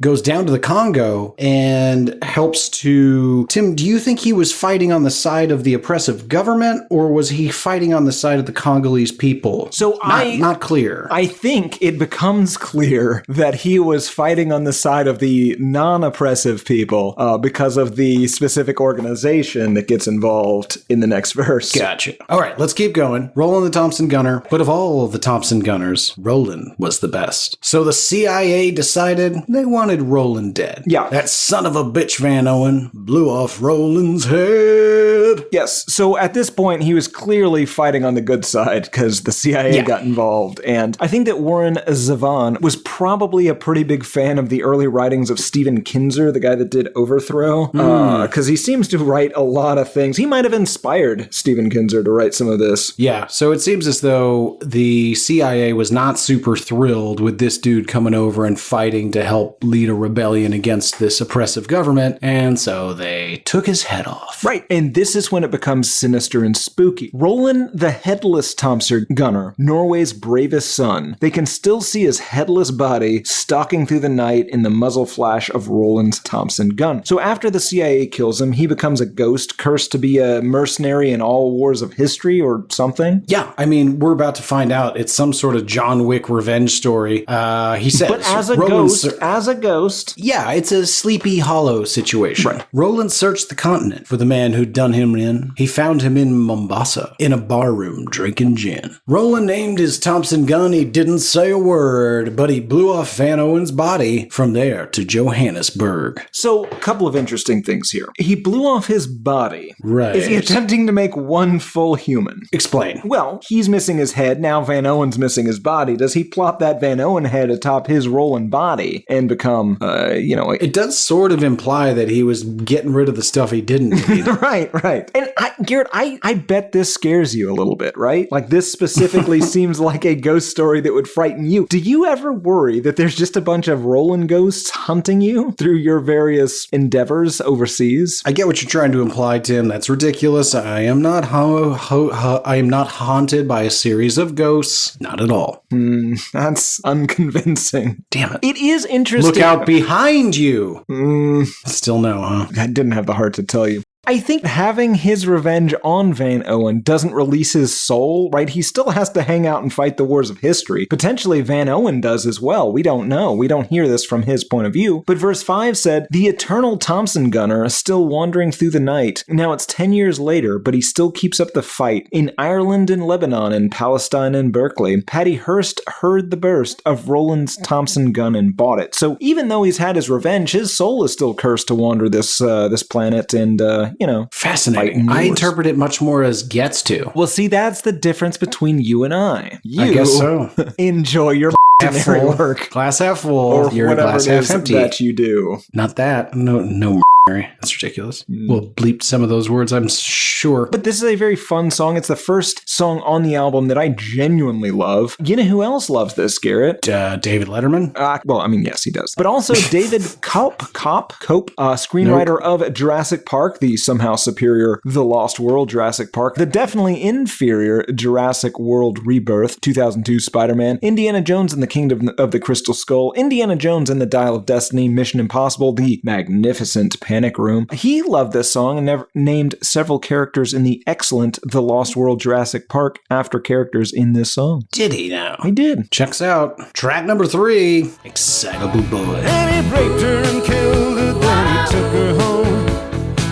goes down to the Congo and helps to... Tim, do you think he was fighting on the side of the oppressive government, or was he fighting on the side of the Congolese people? So not clear. I think it becomes clear that he was fighting on the side of the non-oppressive people because of the specific organization that gets involved in the next verse. Gotcha. All right, let's keep going. Roland the Thompson Gunner. But of all of the Thompson Gunners, Roland was the best. So the CIA decided they wanted Roland dead. Yeah. That son of a bitch Van Owen blew off Roland's head. Yes, so at this point, he was clearly fighting on the good side because the CIA got involved. And I think that Warren Zavon was probably a pretty big fan of the early writings of Stephen Kinzer, the guy that did Overthrow, because he seems to write a lot of things. He might have inspired Stephen Kinzer to write some of this. Yeah, so it seems as though the CIA was not super thrilled with this dude coming over and fighting to help lead a rebellion against this oppressive government, and so they took his head off. Right, and this is when it becomes sinister and spooky. Roland the Headless Thompson Gunner, Norway's bravest son. They can still see his headless body stalking through the night in the muzzle flash of Roland's Thompson gun. So after the CIA kills him, he becomes a ghost, cursed to be a mercenary in all wars of history or something. Yeah, I mean, we're about to find out. It's some sort of John Wick revenge story. He says, but as a ghost. Yeah, it's a Sleepy Hollow situation. Right. Roland searched the continent for the man who'd done him in. He found him in Mombasa, in a barroom, drinking gin. Roland named his Thompson gun. He didn't say a word, but he blew off Van Owen's body from there to Johannesburg. So, a couple of interesting things here. He blew off his body. Right. Is he attempting to make one full human? Explain. Well, he's missing his head. Now Van Owen's missing his body. Does he plop that Van Owen head atop his Roland body and become, It does sort of imply that he was getting rid of the stuff he didn't need. Right. And Garrett, I bet this scares you a little bit, right? Like, this specifically seems like a ghost story that would frighten you. Do you ever worry that there's just a bunch of Roland ghosts hunting you through your various endeavors overseas? I get what you're trying to imply, Tim. That's ridiculous. I am not I am not haunted by a series of ghosts. Not at all. That's unconvincing. Damn it. It is interesting. Look out behind you. Still no, huh? I didn't have the heart to tell you. I think having his revenge on Van Owen doesn't release his soul, right? He still has to hang out and fight the wars of history. Potentially Van Owen does as well. We don't know. We don't hear this from his point of view. But verse 5 said, the eternal Thompson gunner is still wandering through the night. Now it's 10 years later, but he still keeps up the fight. In Ireland and Lebanon and Palestine and Berkeley, Patty Hearst heard the burst of Roland's Thompson gun and bought it. So even though he's had his revenge, his soul is still cursed to wander this planet and, fascinating. I interpret it much more as gets to. Well, see, that's the difference between you and I. I guess so. Enjoy your half full work. Glass half full. Or You're glass half empty. That you do. Not that. No. That's ridiculous. We'll bleep some of those words, I'm sure. But this is a very fun song. It's the first song on the album that I genuinely love. You know who else loves this, Garrett? David Letterman? Yes, he does. But also David Cope, screenwriter of Jurassic Park, the somehow superior The Lost World Jurassic Park, the definitely inferior Jurassic World Rebirth, 2002 Spider-Man, Indiana Jones and the Kingdom of the Crystal Skull, Indiana Jones and the Dial of Destiny, Mission Impossible, The Magnificent Panic Room. He loved this song and named several characters in the excellent The Lost World Jurassic Park after characters in this song. Did he now? He did. Checks out. Track number 3, Excitable Boy. And he raped her and killed her, then he took her home.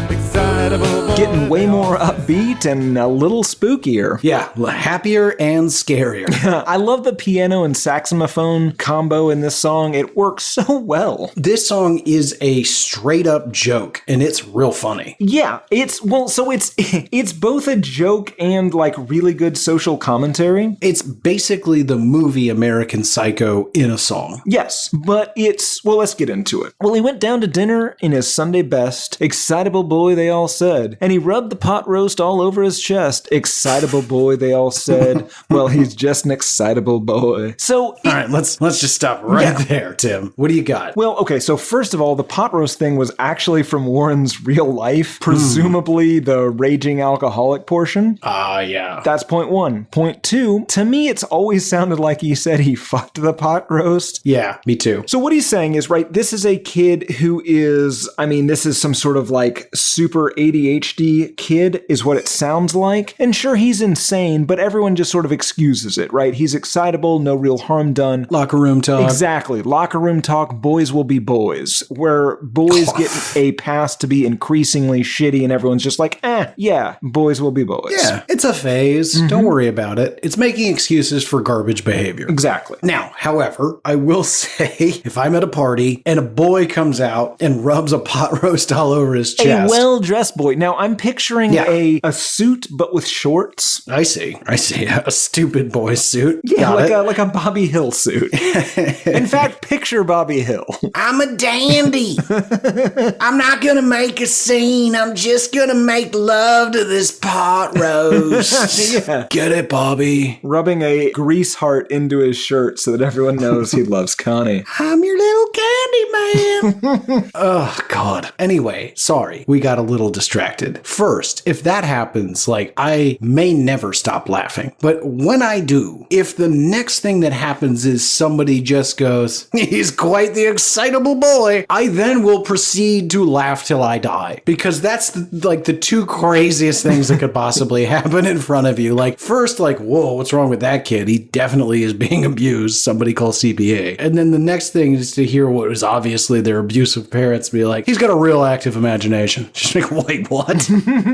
Excitable boy. Getting way more upbeat and a little spookier. Yeah, happier and scarier. I love the piano and saxophone combo in this song. It works so well. This song is a straight up joke, and it's real funny. Yeah, it's both a joke and like really good social commentary. It's basically the movie American Psycho in a song. Yes, but let's get into it. Well, he went down to dinner in his Sunday best. Excitable boy, they all said. And he rubbed the pot roast all over his chest. Excitable boy, they all said. Well, he's just an excitable boy. So, all right, let's just stop right there, Tim. What do you got? Well, okay, so first of all, the pot roast thing was actually from Warren's real life, presumably the raging alcoholic portion. Yeah. That's point one. Point two, to me, it's always sounded like he said he fucked the pot roast. Yeah, me too. So what he's saying is, right, this is a kid who is, I mean, this is some sort of like super ADHD kid is what it sounds like. And sure, he's insane, but everyone just sort of excuses it, right? He's excitable, no real harm done. Locker room talk. Exactly. Locker room talk, boys will be boys, where boys get a pass to be increasingly shitty and everyone's just like, yeah, boys will be boys. Yeah, it's a phase. Don't worry about it. It's making excuses for garbage behavior. Exactly. Now, however, I will say, if I'm at a party and a boy comes out and rubs a pot roast all over his chest. A well-dressed boy. Now, I'm picturing a suit, but with shorts. I see. A stupid boy suit. Yeah, like a Bobby Hill suit. In fact, picture Bobby Hill. I'm a dandy. I'm not going to make a scene. I'm just going to make love to this pot roast. Yeah. Get it, Bobby? Rubbing a grease heart into his shirt so that everyone knows he loves Connie. I'm your little candy man. Oh, God. Anyway, sorry. We got a little distracted. First, if that happens, like, I may never stop laughing. But when I do, if the next thing that happens is somebody just goes, he's quite the excitable boy, I then will proceed to laugh till I die. Because that's the two craziest things that could possibly happen in front of you. Like, first, like, whoa, what's wrong with that kid? He definitely is being abused. Somebody call CPA. And then the next thing is to hear what was obviously their abusive parents be like, he's got a real active imagination. Just like, wait, what?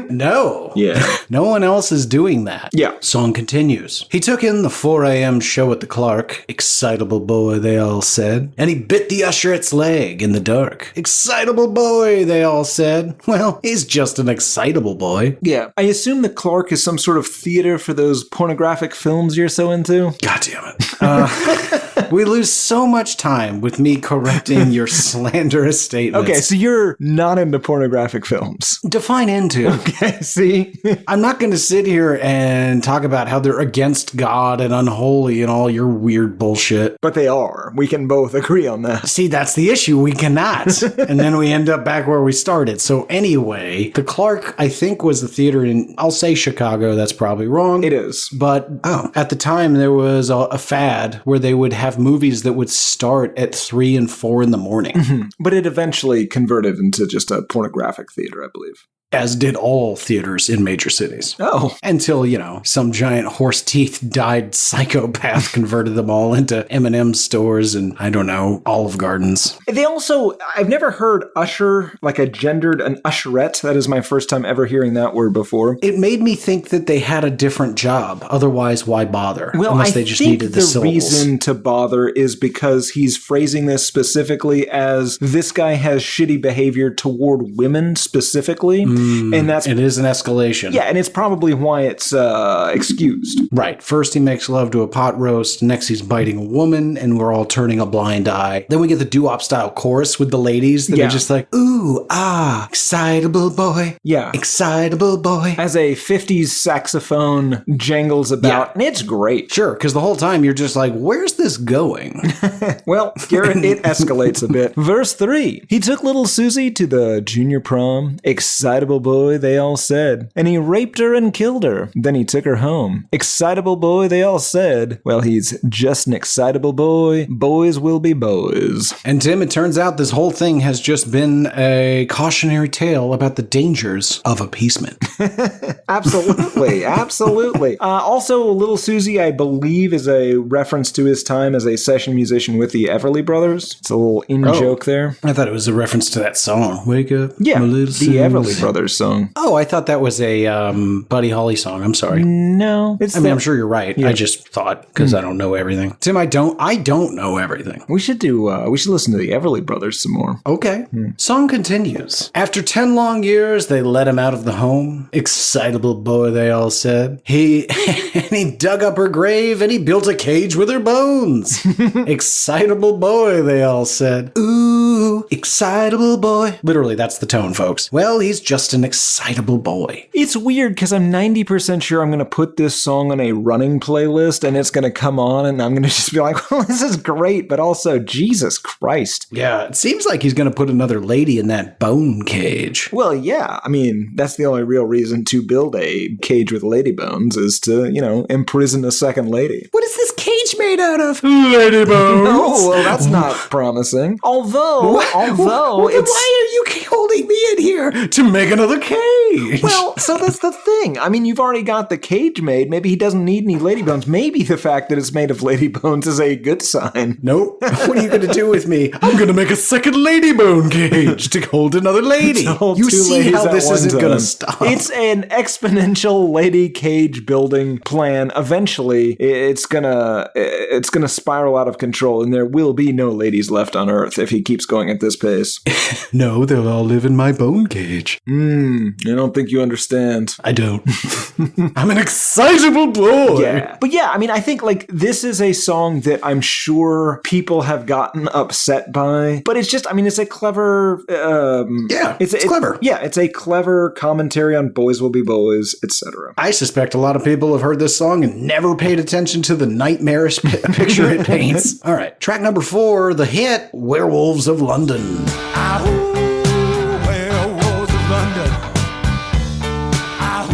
No. Yeah. No one else is doing that. Yeah. Song continues. He took in the 4 a.m. show at the Clark. Excitable boy, they all said. And he bit the usherette's leg in the dark. Excitable boy, they all said. Well, he's just an excitable boy. Yeah. I assume the Clark is some sort of theater for those pornographic films you're so into. God damn it. We lose so much time with me correcting your slanderous statements. Okay, so you're not into pornographic films. Define into. Okay, see? I'm not going to sit here and talk about how they're against God and unholy and all your weird bullshit. But they are. We can both agree on that. See, that's the issue. We cannot. And then we end up back where we started. So anyway, the Clark, I think, was the theater in, I'll say Chicago. That's probably wrong. It is. But at the time, there was a fad where they would have movies that would start at 3 and 4 in the morning. Mm-hmm. But it eventually converted into just a pornographic theater, I believe. As did all theaters in major cities. Oh. Until, some giant horse teeth dyed psychopath converted them all into M&M stores and, I don't know, Olive Gardens. They also, I've never heard usher, like an usherette. That is my first time ever hearing that word before. It made me think that they had a different job. Otherwise, why bother? Well, unless they just needed the syllables. Reason to bother is because he's phrasing this specifically as this guy has shitty behavior toward women specifically. And it is an escalation. Yeah, and it's probably why it's excused. Right. First he makes love to a pot roast. Next he's biting a woman, and we're all turning a blind eye. Then we get the doo-wop style chorus with the ladies that are just like, ooh, excitable boy. Yeah. Excitable boy. As a 50s saxophone jangles about, and it's great. Sure, because the whole time you're just like, where's this going? Well, Garrett, it escalates a bit. Verse 3. He took little Susie to the junior prom. Excitable boy, they all said. And he raped her and killed her. Then he took her home. Excitable boy, they all said. Well, he's just an excitable boy. Boys will be boys. And Tim, it turns out this whole thing has just been a cautionary tale about the dangers of appeasement. Absolutely. Absolutely. Also, Little Susie, I believe, is a reference to his time as a session musician with the Everly Brothers. It's a little in-joke there. I thought it was a reference to that song. Wake up, yeah, my little the Susie. Everly Brothers song. Oh, I thought that was a Buddy Holly song. I'm sorry. No. I'm sure you're right. Yeah. I just thought, because I don't know everything. Tim, I don't know everything. We should listen to the Everly Brothers some more. Okay. Song continues. After 10 long years, they let him out of the home. Excitable boy, they all said. He dug up her grave and he built a cage with her bones. Excitable boy, they all said. Ooh, excitable boy. Literally, that's the tone, folks. Well, he's just just an excitable boy. It's weird because I'm 90% sure I'm going to put this song on a running playlist and it's going to come on and I'm going to just be like, well, this is great, but also Jesus Christ. Yeah, it seems like he's going to put another lady in that bone cage. Well, yeah. I mean, that's the only real reason to build a cage with lady bones is to, imprison a second lady. What is this cage made out of? Lady bones. Oh, well, that's not promising. Although then it's... why are you holding me in here to make another cage? Well, so that's the thing. I mean, you've already got the cage made. Maybe he doesn't need any lady bones. Maybe the fact that it's made of lady bones is a good sign. Nope. What are you going to do with me? I'm going to make a second lady bone cage to hold another lady. You see how this isn't going to stop. It's an exponential lady cage building plan. Eventually, it's gonna spiral out of control, and there will be no ladies left on Earth if he keeps going at this pace. No, they'll all live in my bone cage. I don't think you understand. I don't. I'm an excitable boy. Yeah. But yeah, I mean, I think like this is a song that I'm sure people have gotten upset by, but it's just, I mean, it's a clever... it's clever. Yeah, it's a clever commentary on boys will be boys, etc. I suspect a lot of people have heard this song and never paid attention to the nightmarish picture it paints. All right, track number 4, the hit, Werewolves of London.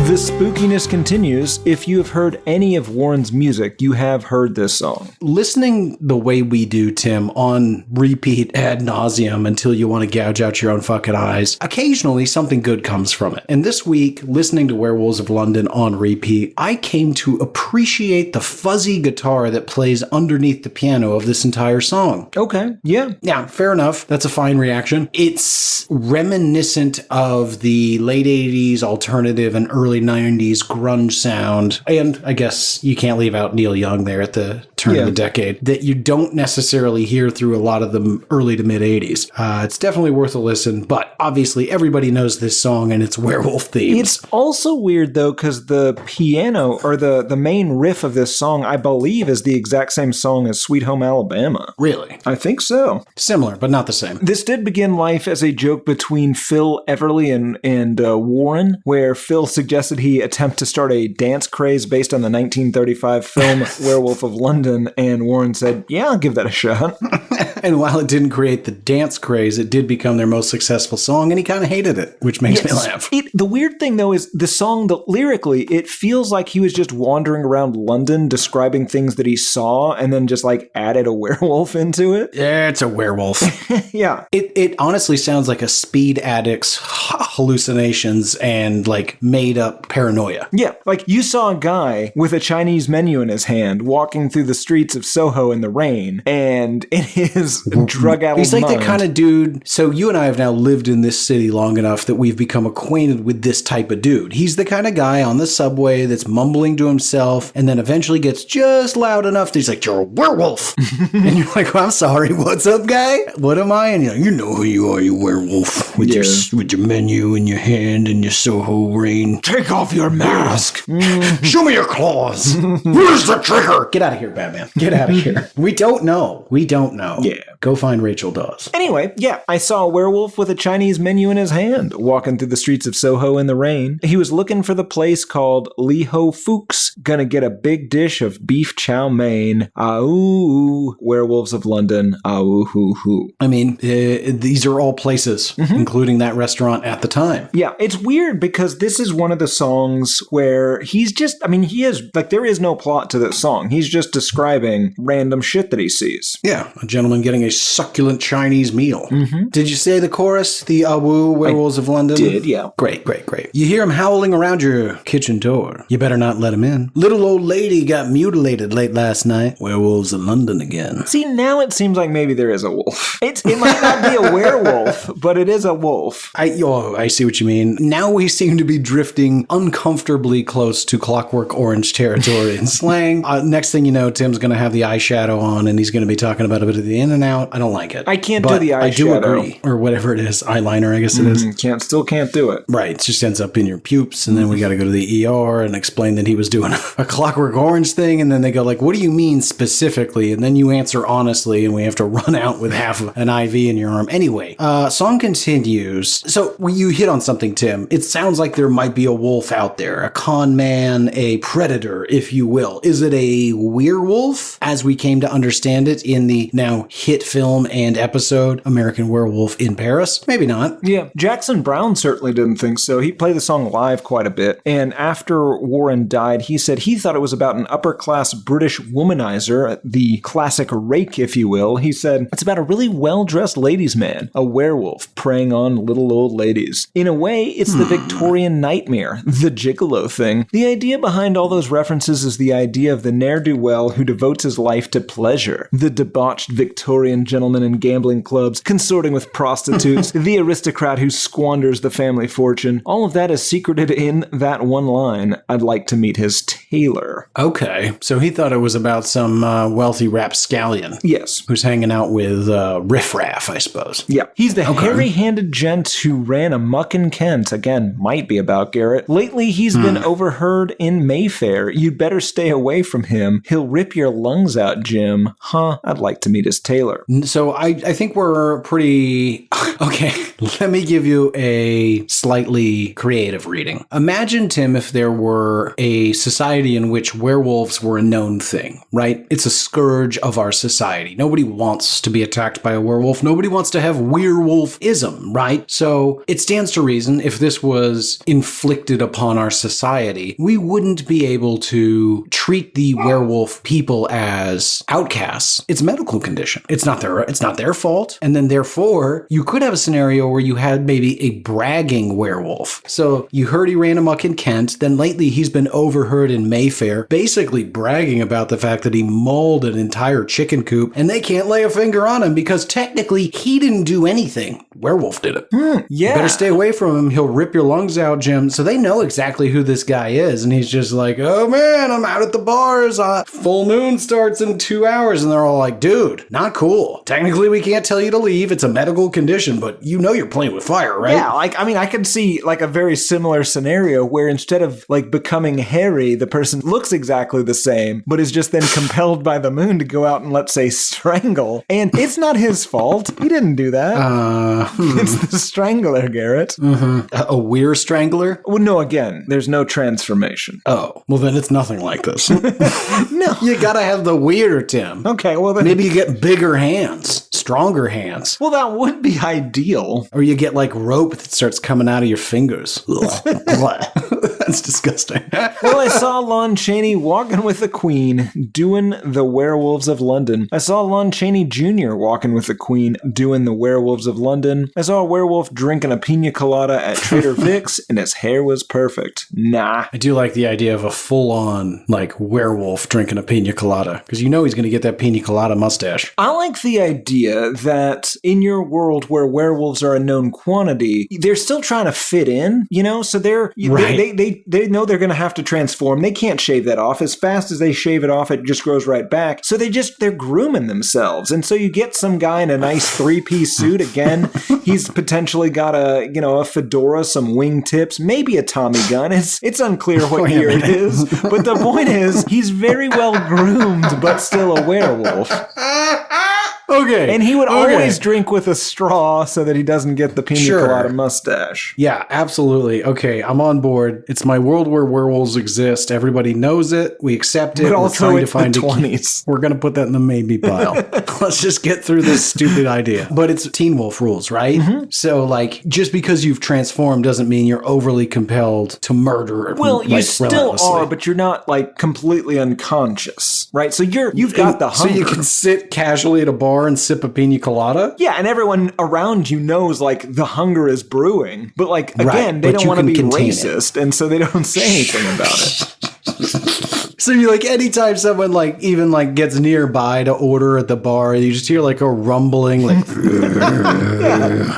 The spookiness continues. If you have heard any of Warren's music, you have heard this song. Listening the way we do, Tim, on repeat ad nauseum until you want to gouge out your own fucking eyes, occasionally something good comes from it. And this week, listening to Werewolves of London on repeat, I came to appreciate the fuzzy guitar that plays underneath the piano of this entire song. Okay, yeah. Yeah, fair enough. That's a fine reaction. It's reminiscent of the late 80s alternative and early 90s grunge sound, and I guess you can't leave out Neil Young there at the turn of the decade, that you don't necessarily hear through a lot of the early to mid 80s. It's definitely worth a listen, but obviously everybody knows this song and its werewolf themes. It's also weird though, because the piano or the main riff of this song, I believe, is the exact same song as Sweet Home Alabama. Really? I think so. Similar, but not the same. This did begin life as a joke between Phil Everly and Warren, where Phil suggested he attempt to start a dance craze based on the 1935 film Werewolf of London, and Warren said, yeah, I'll give that a shot. And while it didn't create the dance craze, it did become their most successful song, and he kind of hated it, which makes me laugh. The weird thing, though, is the song, lyrically, it feels like he was just wandering around London describing things that he saw and then just, like, added a werewolf into it. Yeah, it's a werewolf. Yeah. It honestly sounds like a speed addict's hallucinations and, like, made-up paranoia. Yeah, like, you saw a guy with a Chinese menu in his hand walking through the streets of Soho in the rain, and in his drug-addled He's like mind, the kind of dude, so you and I have now lived in this city long enough that we've become acquainted with this type of dude. He's the kind of guy on the subway that's mumbling to himself and then eventually gets just loud enough that he's like, you're a werewolf. And you're like, well, I'm sorry, what's up, guy? What am I? And you're like, you know who you are, you werewolf, with your menu in your hand and your Soho rain. Take off your mask. Show me your claws. Where's the trigger? Get out of here, Batman. Get out of here. We don't know. Yeah. Go find Rachel Dawes. Anyway, yeah, I saw a werewolf with a Chinese menu in his hand walking through the streets of Soho in the rain. He was looking for the place called Lee Ho Fook's. Gonna get a big dish of beef chow mein. Ah-ooh. Werewolves of London. Ah-ooh-hoo-hoo. I mean, these are all places, including that restaurant at the time. Yeah, it's weird because this is one of the songs where he's just, I mean, he is, like, there is no plot to this song. He's just describing random shit that he sees. Yeah, a gentleman getting a succulent Chinese meal. Did you say the chorus, the Awoo Werewolves of London? Did, yeah. Great. You hear him howling around your kitchen door. You better not let him in. Little old lady got mutilated late last night. Werewolves of London again. See, now it seems like maybe there is a wolf. It might not be a werewolf, but it is a wolf. I see what you mean. Now we seem to be drifting getting uncomfortably close to Clockwork Orange territory in slang. Next thing you know, Tim's going to have the eyeshadow on and he's going to be talking about a bit of the in and out. I don't like it. I can't do the eyeshadow. I do agree. Or whatever it is. Eyeliner, I guess it is. Still can't do it. Right. It just ends up in your pubes. And then we got to go to the ER and explain that he was doing a Clockwork Orange thing. And then they go like, what do you mean specifically? And then you answer honestly and we have to run out with half of an IV in your arm. Anyway, song continues. So you hit on something, Tim. It sounds like there might be a wolf out there, a con man, a predator, if you will. Is it a werewolf, as we came to understand it in the now hit film and episode American Werewolf in Paris? Maybe not. Yeah, Jackson Browne certainly didn't think so. He played the song live quite a bit. And after Warren died, he said he thought it was about an upper-class British womanizer, the classic rake, if you will. He said, it's about a really well-dressed ladies' man, a werewolf preying on little old ladies. In a way, it's the Victorian nightmare, the gigolo thing. The idea behind all those references is the idea of the ne'er-do-well who devotes his life to pleasure. The debauched Victorian gentleman in gambling clubs, consorting with prostitutes, the aristocrat who squanders the family fortune. All of that is secreted in that one line, I'd like to meet his tailor. Okay, so he thought it was about some wealthy rapscallion. Yes. Who's hanging out with riffraff, I suppose. Yeah. He's the hairy-handed gent who ran amok in Kent. Again, might be about Garrett. Lately, he's been overheard in Mayfair. You'd better stay away from him. He'll rip your lungs out, Jim. Huh, I'd like to meet his tailor. So I think we're pretty... Okay, let me give you a slightly creative reading. Imagine, Tim, if there were a society in which werewolves were a known thing, right? It's a scourge of our society. Nobody wants to be attacked by a werewolf. Nobody wants to have werewolfism, right? So it stands to reason if this was inflicted upon our society, we wouldn't be able to treat the werewolf people as outcasts. It's a medical condition. It's not their fault. And then therefore, you could have a scenario where you had maybe a bragging werewolf. So you heard he ran amok in Kent. Then lately he's been overheard in Mayfair, basically bragging about the fact that he mauled an entire chicken coop and they can't lay a finger on him because technically he didn't do anything. Werewolf did it. Yeah. You better stay away from him. He'll rip your lungs out, Jim. So they know exactly who this guy is. And he's just like, oh man, I'm out at the bars. Full moon starts in 2 hours. And they're all like, dude, not cool. Technically, we can't tell you to leave. It's a medical condition, but you know you're playing with fire, right? Yeah, I could see like a very similar scenario where instead of like becoming hairy, the person looks exactly the same, but is just then compelled by the moon to go out and, let's say, strangle. And it's not his fault. He didn't do that. It's the strangler, Garrett. A weird strangler? Well, no, again, there's no transformation. Oh, well then it's nothing like this. No. You gotta have the weirder, Tim. Okay, well then... Maybe you get bigger hands, stronger hands. Well, that would be ideal. Or you get like rope that starts coming out of your fingers. That's disgusting. Well, I saw Lon Chaney walking with the Queen, doing the Werewolves of London. I saw Lon Chaney Jr. walking with the Queen, doing the Werewolves of London. I saw a werewolf drinking a pina colada at Trader Vic's, and his hair was perfect. Nah. I do like the idea of a full-on, like, werewolf drinking a pina colada, because you know he's going to get that pina colada mustache. I like the idea that in your world where werewolves are a known quantity, they're still trying to fit in, you know? So they know they're going to have to transform. They can't shave that off. As fast as they shave it off, it just grows right back. So they're grooming themselves. And so you get some guy in a nice three-piece suit. Again, he's potentially got a fedora, some wingtips, maybe a Tommy gun. It's unclear what year it is. But the point is, he's very well groomed, but still a werewolf. Okay. And he would always drink with a straw so that he doesn't get the pina colada mustache. Yeah, absolutely. Okay, I'm on board. It's my world where werewolves exist. Everybody knows it. We accept it. But also it's the 20s. We're going to put that in the maybe pile. Let's just get through this stupid idea. But it's Teen Wolf rules, right? Mm-hmm. So, like, just because you've transformed doesn't mean you're overly compelled to murder. Well, you still are, but you're not, like, completely unconscious, right? So you've got the hunger. So you can sit casually at a bar and sip a pina colada? Yeah, and everyone around you knows, like, the hunger is brewing. But, like, again, they don't want to be racist, and so they don't say anything about it. So you like anytime someone like even like gets nearby to order at the bar, you just hear like a rumbling like And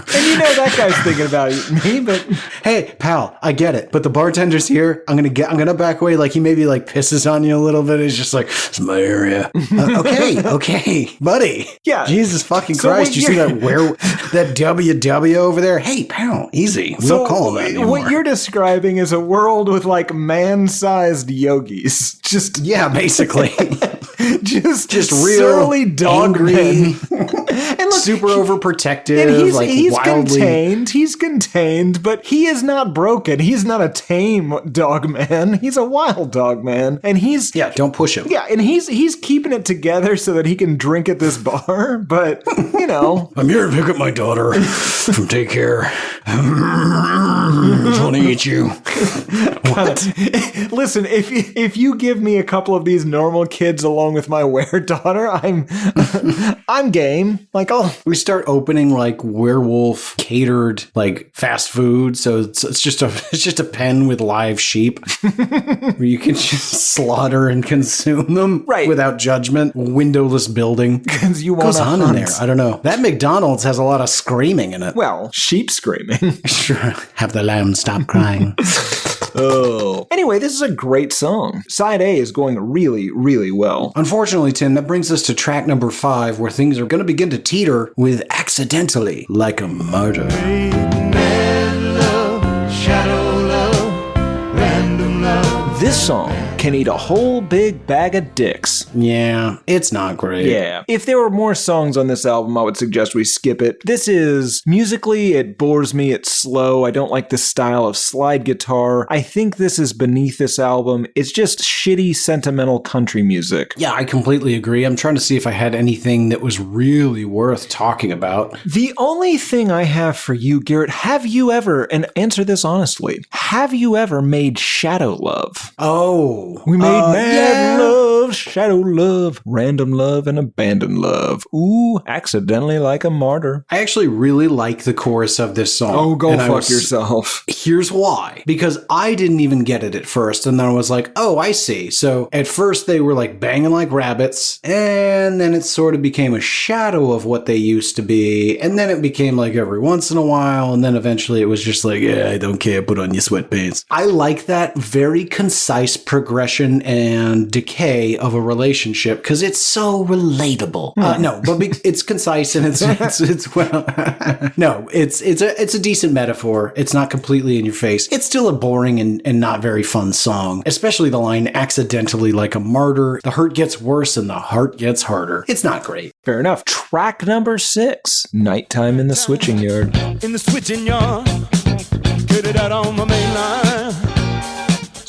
that guy's thinking about me, but hey pal, I get it, but the bartender's here. I'm gonna back away. Like he maybe like pisses on you a little bit. He's just like, it's my area. Okay, buddy. Yeah. Jesus fucking So Christ. You see what that WW over there? Hey pal, easy. We don't call him that anymore. What you're describing is a world with like man-sized yogis. Just basically. just real surly dog angry, men. And look, super overprotective, and he's wildly contained, but he is not broken. He's not a tame dog man. He's a wild dog man, and he's don't push him. Yeah, and he's keeping it together so that he can drink at this bar. But I'm here to pick up my daughter from daycare. I want to eat you. What? Listen, if you give me a couple of these normal kids along with my daughter, I'm game. Like, we start opening like werewolf catered like fast food, so it's just a pen with live sheep where you can just slaughter and consume them without judgment. Windowless building. Because you want goes on in there. I don't know. That McDonald's has a lot of screaming in it. Well, sheep screaming. Sure. Have the lamb stop crying. Oh. Anyway, this is a great song. Side A is going really, really well. Unfortunately, Tim, that brings us to track number 5, where things are going to begin to teeter with Accidentally Like a Martyr. This song can eat a whole big bag of dicks. Yeah, it's not great. Yeah. If there were more songs on this album, I would suggest we skip it. This is, musically, it bores me, it's slow, I don't like the style of slide guitar. I think this is beneath this album. It's just shitty, sentimental country music. Yeah, I completely agree. I'm trying to see if I had anything that was really worth talking about. The only thing I have for you, Garrett, have you ever, and answer this honestly, have you ever made Shadow Love? Oh. We made mad love, shadow love, random love, and abandoned love. Ooh, accidentally like a martyr. I actually really like the chorus of this song. Oh, go fuck yourself. Here's why. Because I didn't even get it at first, and then I was like, oh, I see. So at first they were like banging like rabbits, and then it sort of became a shadow of what they used to be, and then it became like every once in a while, and then eventually it was just like, yeah, I don't care, put on your sweatpants. I like that very concise progression and decay of a relationship because it's so relatable. No, but it's concise and it's well, no, it's a decent metaphor. It's not completely in your face. It's still a boring and not very fun song, especially the line accidentally like a martyr. The hurt gets worse and the heart gets harder. It's not great. Fair enough. Track number 6, Nighttime in the Switching Yard. In the switching yard, get it out on my main line.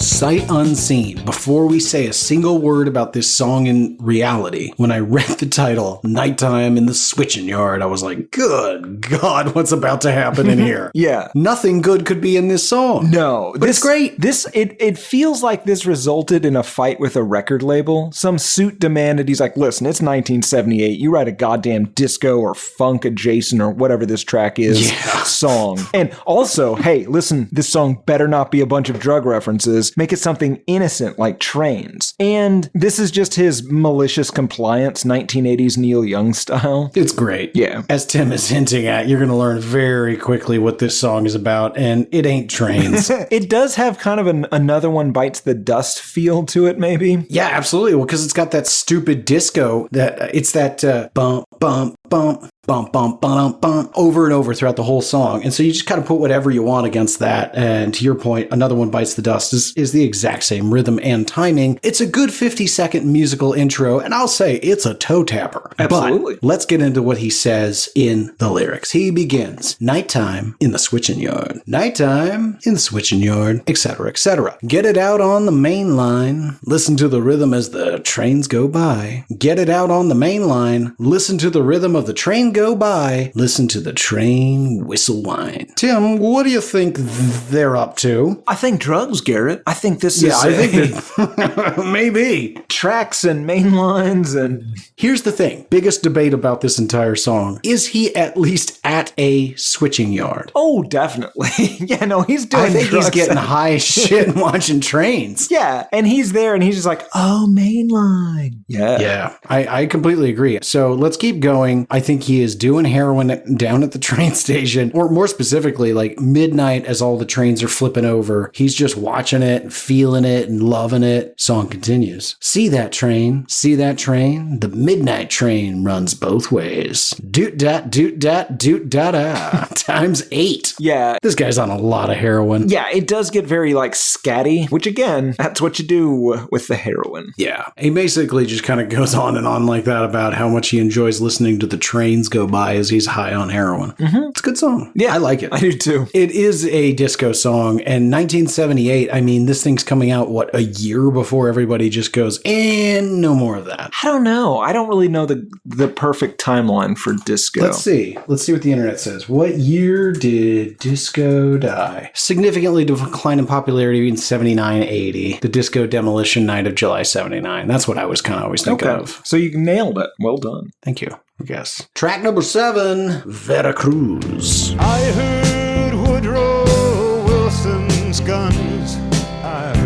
Sight unseen. Before we say a single word about this song in reality, when I read the title, Nighttime in the Switching Yard, I was like, good God, what's about to happen in here? Yeah. Nothing good could be in this song. No. But it's great. It feels like this resulted in a fight with a record label. Some suit demanded, he's like, listen, it's 1978. You write a goddamn disco or funk adjacent or whatever this track is song. And also, hey, listen, this song better not be a bunch of drug references. Make it something innocent like Trains. And this is just his malicious compliance, 1980s Neil Young style. It's great. Yeah. As Tim is hinting at, you're going to learn very quickly what this song is about, and it ain't Trains. It does have kind of another one bites the dust feel to it, maybe. Yeah, absolutely. Well, because it's got that stupid disco it's that bump, bump, bump. Bump, bump, bump, bump, over and over throughout the whole song. And so you just kind of put whatever you want against that. And to your point, Another One Bites the Dust is the exact same rhythm and timing. It's a good 50-second musical intro, and I'll say it's a toe tapper. Absolutely. But let's get into what he says in the lyrics. He begins, nighttime in the switching yard, nighttime in the switching yard, etc., etc. Get it out on the main line, listen to the rhythm as the trains go by. Get it out on the main line, listen to the rhythm of the train go by, listen to the train whistle whine. Tim, what do you think they're up to? I think drugs, Garrett. I think this is I think that maybe. tracks and main lines and... Here's the thing. Biggest debate about this entire song. Is he at least at a switching yard? Oh, definitely. Yeah, no, he's doing I think drugs. he's getting high as shit and watching trains. Yeah, and he's there and he's just like, oh, main line. Yeah. Yeah, I completely agree. So let's keep going. I think he is doing heroin down at the train station, or more specifically, like midnight as all the trains are flipping over. He's just watching it and feeling it and loving it. Song continues. See that train? See that train? The midnight train runs both ways. Doot-dat, doot-dat, doot-da-da. Times 8. Yeah. This guy's on a lot of heroin. Yeah, it does get very, like, scatty, which, again, that's what you do with the heroin. Yeah. He basically just kind of goes on and on like that about how much he enjoys listening to the trains go by as he's high on heroin. Mm-hmm. It's a good song. Yeah. I like it. I do too. It is a disco song, and 1978, I mean, this thing's coming out, what, a year before everybody just goes, and no more of that. I don't know. I don't really know the perfect timeline for disco. Let's see what the internet says. What year did disco die? Significantly decline in popularity in 79, 80. The disco demolition night of July 79. That's what I was kind of always thinking of. So you nailed it. Well done. Thank you, I guess. Track number 7, Veracruz. I heard Woodrow Wilson's guns.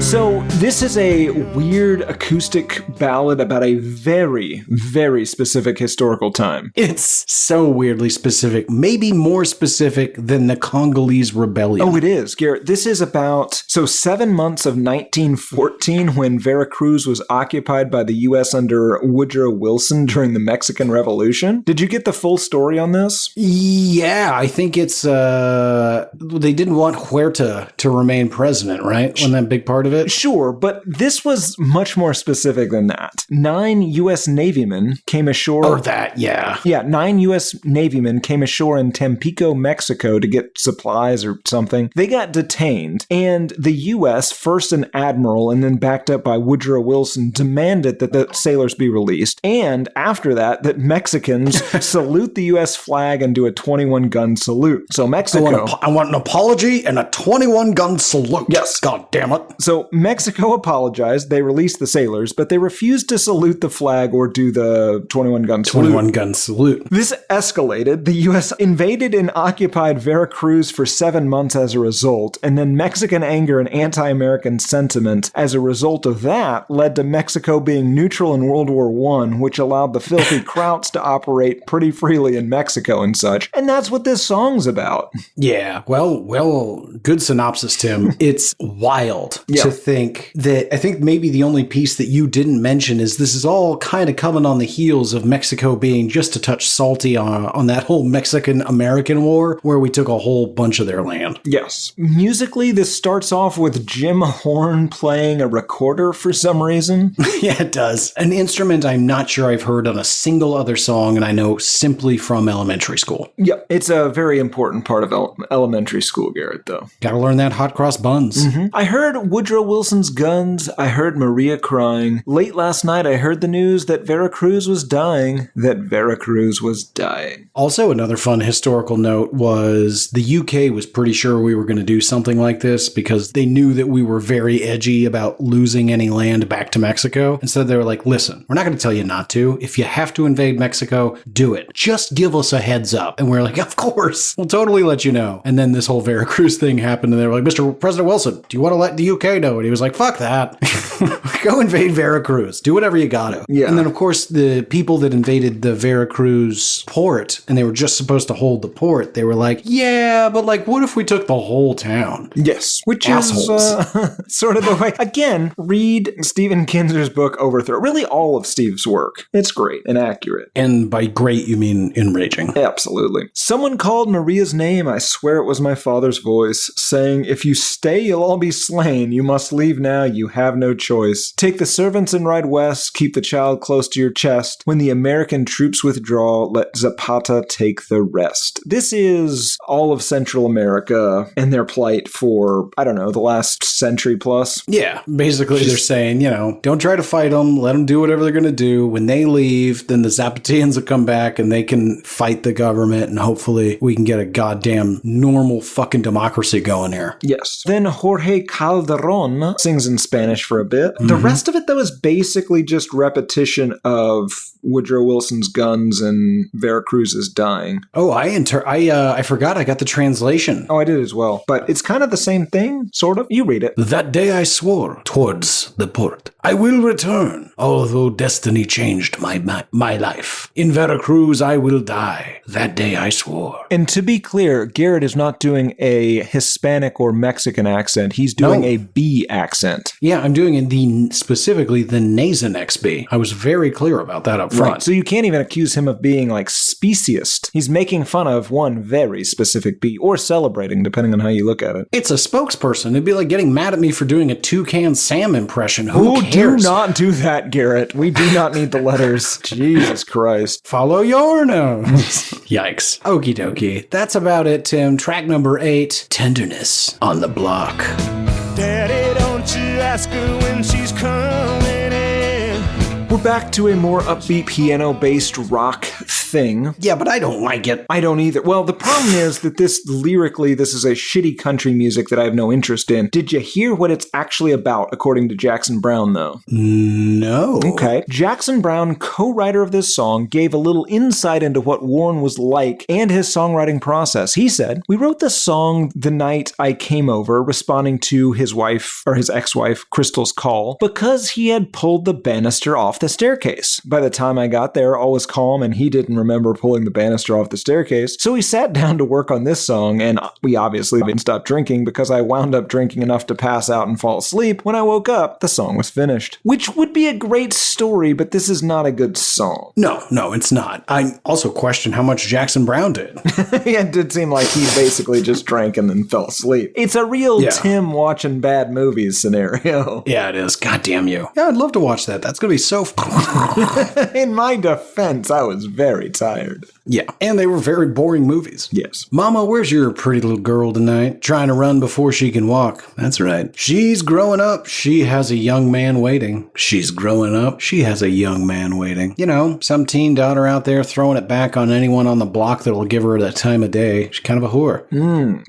So this is a weird acoustic ballad about a very, very specific historical time. It's so weirdly specific, maybe more specific than the Congolese rebellion. Oh, it is, Garrett. This is about, 7 months of 1914 when Veracruz was occupied by the U.S. under Woodrow Wilson during the Mexican Revolution. Did you get the full story on this? Yeah, I think it's, they didn't want Huerta to remain president, right? Wasn't that a big part of it? Sure, but this was much more specific than that. 9 U.S. Navymen came ashore. Oh, that, yeah. Yeah, 9 U.S. Navymen came ashore in Tampico, Mexico to get supplies or something. They got detained, and the U.S., first an admiral and then backed up by Woodrow Wilson, demanded that the sailors be released. And after that Mexicans salute the U.S. flag and do a 21-gun salute. So Mexico... I want an apology and a 21-gun salute. Yes. God damn it. So Mexico apologized. They released the sailors, but they refused to salute the flag or do the 21-gun salute. 21-gun salute. This escalated. The U.S. invaded and occupied Veracruz for 7 months as a result, and then Mexican anger and anti-American sentiment as a result of that led to Mexico being neutral in World War I, which allowed the filthy Krauts to operate pretty freely in Mexico and such. And that's what this song's about. Yeah, well, good synopsis, Tim. It's wild to think that, I think maybe the only piece that you didn't mention is this is all kind of coming on the heels of Mexico being just a touch salty on that whole Mexican-American war where we took a whole bunch of their land. Yes. Musically, this starts off with Jim Horn playing a recorder for some reason. Yeah, it does. An instrument I'm not sure I've heard on a single other song, and I know simply from elementary school. Yep. It's a very important part of elementary school, Garrett, though. Gotta learn that hot cross buns. Mm-hmm. I heard Woodrow Wilson's guns. I heard Maria crying. Late last night, I heard the news that Veracruz was dying. Also, another fun historical note was the UK was pretty sure we were going to do something like this because they knew that we were very edgy about losing any land back to Mexico. Instead, they were like, listen, we're not going to tell you not to. If you have to invade Mexico, do it. Just give us a heads up. And we're like, of course, we'll totally let you know. And then this whole Veracruz thing happened, and they were like, Mr. President Wilson, do you want to let the UK know? And he was like, fuck that. Go invade Veracruz. Do whatever you gotta. Yeah. And then, of course, the people that invaded the Veracruz port, and they were just supposed to hold the port, they were like, yeah, but like, what if we took the whole town? Yes. Which Assholes. is sort of the way. Again, read Stephen Kinzer's book Overthrow. Really all of Steve's work. It's great and accurate. And by great, you mean enraging. Absolutely. Someone called Maria's name. I swear it was my father's voice, saying, if you stay, you'll all be slain. You must leave now. You have no choice. choice. Take the servants and ride west, keep the child close to your chest. When the American troops withdraw, let Zapata take the rest. This is all of Central America and their plight for, I don't know, the last century plus. Yeah, basically they're saying, don't try to fight them, let them do whatever they're going to do. When they leave, then the Zapatians will come back and they can fight the government, and hopefully we can get a goddamn normal fucking democracy going here. Yes. Then Jorge Calderon sings in Spanish for a bit. The rest of it, though, is basically just repetition of Woodrow Wilson's guns and Veracruz's dying. Oh, I forgot I got the translation. Oh, I did as well. But it's kind of the same thing, sort of. You read it. That day I swore towards the port, I will return, although destiny changed my life. In Veracruz I will die. That day I swore. And to be clear, Garrett is not doing a Hispanic or Mexican accent. He's doing a B accent. Yeah, I'm doing specifically the Nasonex B. I was very clear about that up front. Right. So you can't even accuse him of being like speciest. He's making fun of one very specific B, or celebrating, depending on how you look at it. It's a spokesperson. It'd be like getting mad at me for doing a Toucan Sam impression. Who cares? Do not do that, Garrett. We do not need the letters. Jesus Christ. Follow your nose. Yikes. Okie dokie. That's about it, Tim. Track number 8, Tenderness on the Block. Daddy, don't you ask her when she's coming in. We're back to a more upbeat piano-based rock thing. Yeah, but I don't like it. I don't either. Well, the problem is that this is a shitty country music that I have no interest in. Did you hear what it's actually about, according to Jackson Browne, though? No. Okay. Jackson Browne, co-writer of this song, gave a little insight into what Warren was like and his songwriting process. He said, "We wrote this song the night I came over, responding to his ex-wife, Crystal's call, because he had pulled the banister off the staircase. By the time I got there, all was calm and he didn't remember pulling the banister off the staircase. So we sat down to work on this song, and we obviously didn't stop drinking because I wound up drinking enough to pass out and fall asleep. When I woke up, the song was finished." Which would be a great story, but this is not a good song. No, it's not. I also question how much Jackson Browne did. Yeah, it did seem like he basically just drank and then fell asleep. It's a real Tim watching bad movies scenario. Yeah, it is. God damn you. Yeah, I'd love to watch that. That's going to be so In my defense, I was very tired. Yeah, and they were very boring movies. Yes. Mama, where's your pretty little girl tonight? Trying to run before she can walk. That's right. She's growing up. She has a young man waiting. She's growing up. She has a young man waiting. Some teen daughter out there throwing it back on anyone on the block that'll give her that time of day. She's kind of a whore.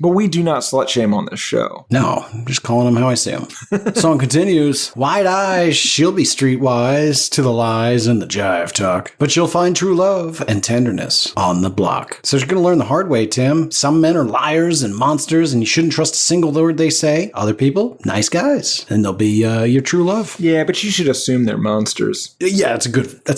But we do not slut shame on this show. No, I'm just calling them how I see them. Song continues. Wide eyes, she'll be streetwise to the lies and the jive talk. But she'll find true love and tenderness on the block. So you're going to learn the hard way, Tim. Some men are liars and monsters, and you shouldn't trust a single word they say. Other people, nice guys, and they'll be your true love. Yeah, but you should assume they're monsters. Yeah, that's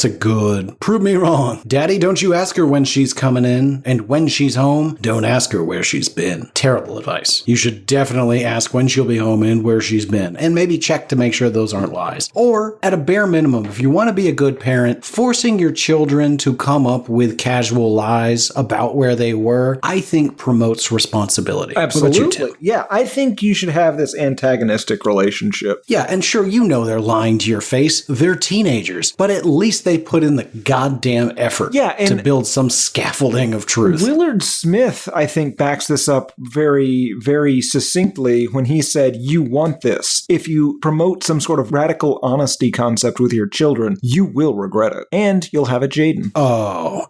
a good. Prove me wrong. Daddy, don't you ask her when she's coming in, and when she's home, don't ask her where she's been. Terrible advice. You should definitely ask when she'll be home and where she's been, and maybe check to make sure those aren't lies. Or, at a bare minimum, if you want to be a good parent, forcing your children to come up with casual lies about where they were, I think promotes responsibility. Absolutely. Yeah, I think you should have this antagonistic relationship. Yeah, and sure, they're lying to your face. They're teenagers, but at least they put in the goddamn effort to build some scaffolding of truth. Willard Smith, I think, backs this up very, very succinctly when he said, "You want this. If you promote some sort of radical honesty concept with your children, you will regret it. And you'll have a Jaden." Oh,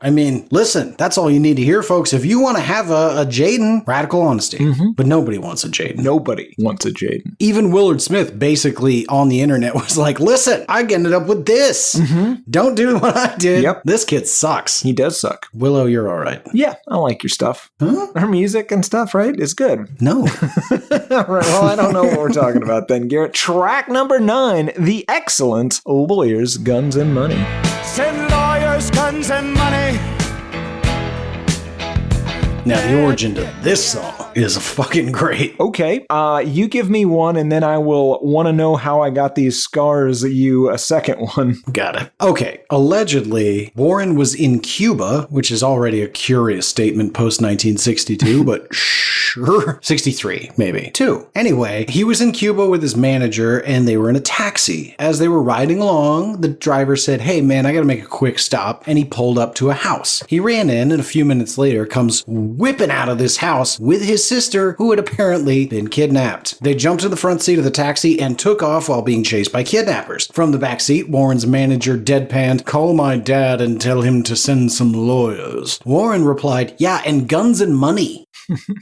listen, that's all you need to hear, folks. If you want to have a Jaden, radical honesty. But nobody wants a Jaden. Nobody wants a Jaden. Even Willard Smith basically on the internet was like, listen, I ended up with this. Don't do what I did. Yep. This kid sucks. He does suck. Willow, you're all right. Yeah, I like your stuff. Huh? Her music and stuff, right, is good. No. All right, well, I don't know what we're talking about then, Garrett. Track number 9, the excellent Lawyers, Guns, and Money. Send lawyers, guns, and money Now, the origin to this song is fucking great. Okay, you give me one, and then I will want to know how I got these scars. You a second one. Got it. Okay, allegedly, Warren was in Cuba, which is already a curious statement post-1962, but sure. 63, maybe. 2. Anyway, he was in Cuba with his manager, and they were in a taxi. As they were riding along, the driver said, "Hey man, I gotta make a quick stop," and he pulled up to a house. He ran in, and a few minutes later comes whipping out of this house with his sister, who had apparently been kidnapped. They jumped to the front seat of the taxi and took off while being chased by kidnappers. From the back seat, Warren's manager deadpanned, "Call my dad and tell him to send some lawyers." Warren replied, "Yeah, and guns and money."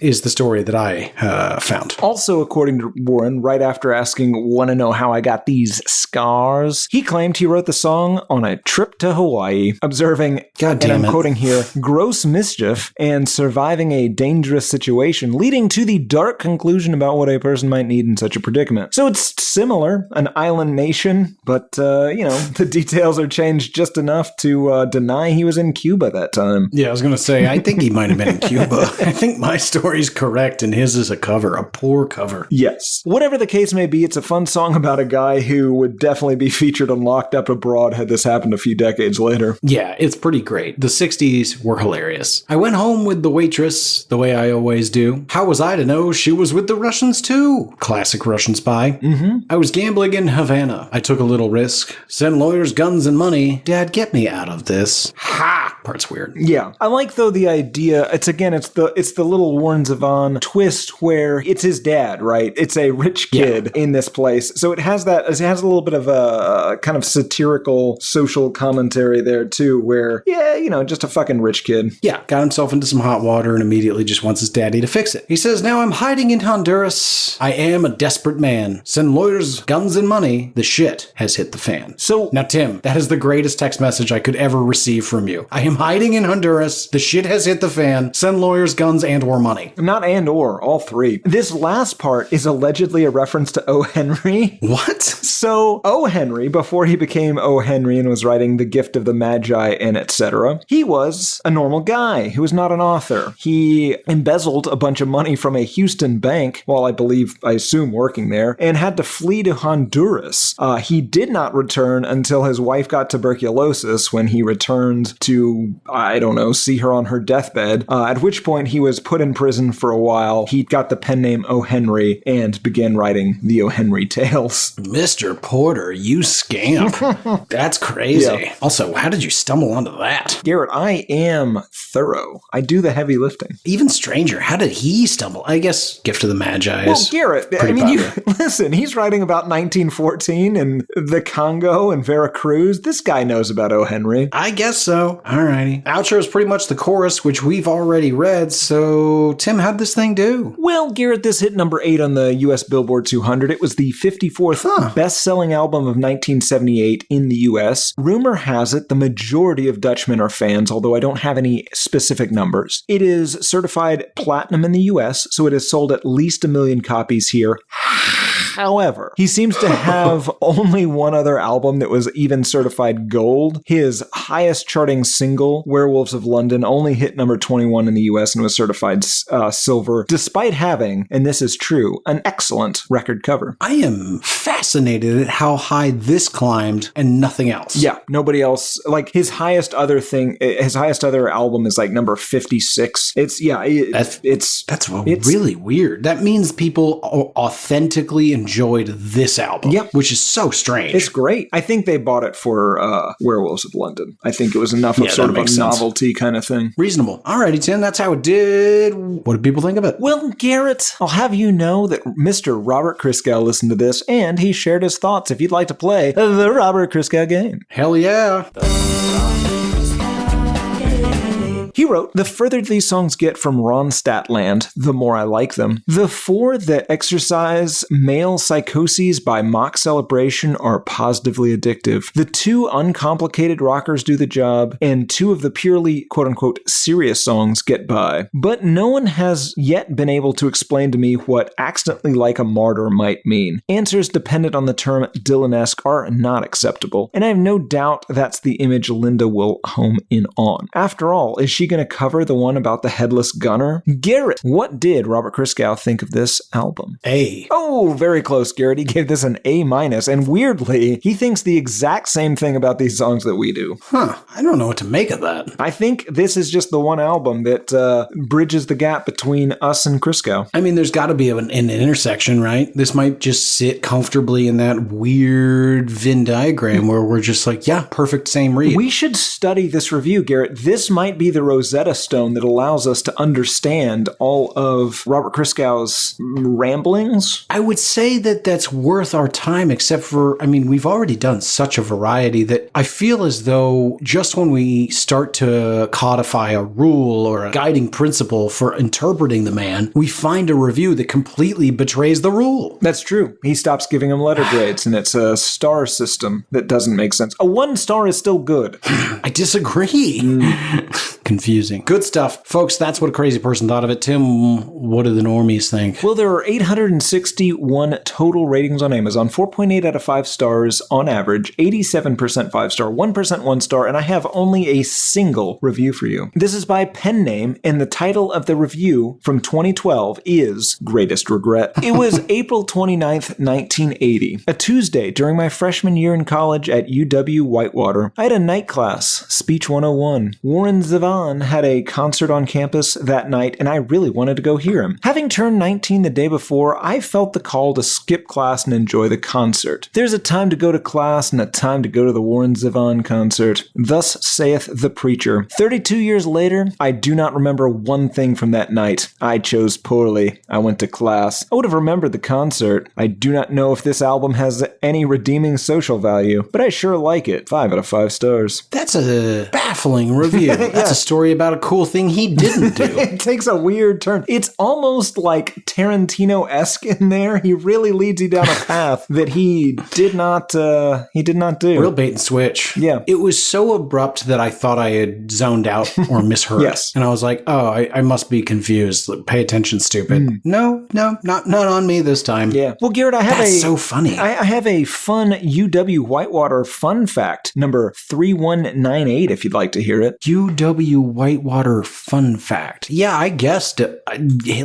is the story that I found. Also, according to Warren, right after asking, "Want to know how I got these scars?" he claimed he wrote the song on a trip to Hawaii, observing, God damn and I'm it. quoting here, "gross mischief and surviving a dangerous situation, leading to the dark conclusion about what a person might need in such a predicament." So it's similar, an island nation, but, the details are changed just enough to deny he was in Cuba that time. Yeah, I was going to say, I think he might have been in Cuba. I think my story's correct, and his is a cover, a poor cover. Yes. Whatever the case may be, it's a fun song about a guy who would definitely be featured on Locked Up Abroad had this happened a few decades later. Yeah, it's pretty great. The 60s were hilarious. I went home with the waitress, the way I always do. How was I to know she was with the Russians too? Classic Russian spy. I was gambling in Havana. I took a little risk. Send lawyers, guns, and money. Dad, get me out of this. Ha! Part's weird. Yeah. I like, though, the idea, it's the little Warren Zavon twist where it's his dad, right? It's a rich kid in this place. So it has a little bit of a kind of satirical social commentary there too, where, just a fucking rich kid. Yeah, got himself into some hot water and immediately just wants his daddy to fix it. He says, "Now I'm hiding in Honduras. I am a desperate man. Send lawyers, guns, and money. The shit has hit the fan." So now, Tim, that is the greatest text message I could ever receive from you. I am hiding in Honduras. The shit has hit the fan. Send lawyers, guns, and or money. Not and or, all three. This last part is allegedly a reference to O. Henry. What? So, O. Henry, before he became O. Henry and was writing The Gift of the Magi and etc., he was a normal guy who was not an author. He embezzled a bunch of money from a Houston bank while I assume working there, and had to flee to Honduras. He did not return until his wife got tuberculosis, when he returned to, see her on her deathbed, at which point he was put in prison for a while. He got the pen name O. Henry and began writing the O. Henry tales. Mr. Porter, you scamp. That's crazy. Yeah. Also, how did you stumble onto that? Garrett, I am thorough. I do the heavy lifting. Even stranger, how did he stumble? I guess Gift of the Magi Well, is Garrett, listen, he's writing about 1914 and the Congo and Veracruz. This guy knows about O. Henry. I guess so. Alrighty. Outro is pretty much the chorus, which we've already read, so Tim, how'd this thing do? Well, Garrett, this hit number 8 on the US Billboard 200. It was the 54th best-selling album of 1978 in the US. Rumor has it the majority of Dutchmen are fans, although I don't have any specific numbers. It is certified platinum in the US, so it has sold at least 1 million copies here. However, he seems to have only one other album that was even certified gold. His highest charting single, Werewolves of London, only hit number 21 in the US and was certified silver, despite having, and this is true, an excellent record cover. I am fascinated at how high this climbed and nothing else. Yeah, nobody else. Like, his highest other album is like number 56. That's really weird. That means people authentically enjoyed this album, which is so strange. It's great. I think they bought it for Werewolves of London. I think it was enough of sort of a novelty kind of thing. Reasonable. Alrighty, Tim, that's how it did. What did people think of it? Well, Garrett, I'll have you know that Mr. Robert Christgau listened to this, and he shared his thoughts. If you'd like to play the Robert Christgau game. Hell yeah. He wrote, "The further these songs get from Ronstadtland, the more I like them. The 4 that exercise male psychoses by mock celebration are positively addictive. The 2 uncomplicated rockers do the job, and 2 of the purely quote-unquote serious songs get by. But no one has yet been able to explain to me what accidentally like a martyr might mean. Answers dependent on the term Dylan-esque are not acceptable, and I have no doubt that's the image Linda will home in on. After all, is she going going to cover the one about the headless gunner? Garrett, what did Robert Christgau think of this album? A. Oh, very close, Garrett. He gave this an A-, and weirdly, he thinks the exact same thing about these songs that we do. Huh. I don't know what to make of that. I think this is just the one album that bridges the gap between us and Christgau. I mean, there's got to be an intersection, right? This might just sit comfortably in that weird Venn diagram where we're just like, yeah, perfect, same read. We should study this review, Garrett. This might be the Rosetta Stone that allows us to understand all of Robert Christgau's ramblings. I would say that that's worth our time, except for, I mean, we've already done such a variety that I feel as though just when we start to codify a rule or a guiding principle for interpreting the man, we find a review that completely betrays the rule. That's true. He stops giving him letter grades, and it's a star system that doesn't make sense. A 1 star is still good. I disagree. Confusing. Good stuff. Folks, that's what a crazy person thought of it. Tim, what do the normies think? Well, there are 861 total ratings on Amazon, 4.8 out of 5 stars on average, 87% 5-star, 1% 1-star, and I have only a single review for you. This is by Pen Name, and the title of the review from 2012 is Greatest Regret. It was April 29th, 1980, a Tuesday during my freshman year in college at UW-Whitewater. I had a night class, Speech 101. Warren Zavon had a concert on campus that night, and I really wanted to go hear him. Having turned 19 the day before, I felt the call to skip class and enjoy the concert. There's a time to go to class and a time to go to the Warren Zavon concert. Thus saith the preacher. 32 years later, I do not remember one thing from that night. I chose poorly. I went to class. I would have remembered the concert. I do not know if this album has any redeeming social value, but I sure like it. 5 out of 5 stars. That's a baffling review. That's a story about a cool thing he didn't do. It takes a weird turn. It's almost like Tarantino-esque in there. He really leads you down a path that he did not do. Real bait and switch. Yeah. It was so abrupt that I thought I had zoned out or misheard. Yes. And I was like, oh, I must be confused. Pay attention, stupid. No, not on me this time. Yeah. Well, Garrett, That's so funny. I have a fun UW-Whitewater fun fact, number 3198, if you'd like to hear it. UW-Whitewater fun fact. Yeah, I guessed it.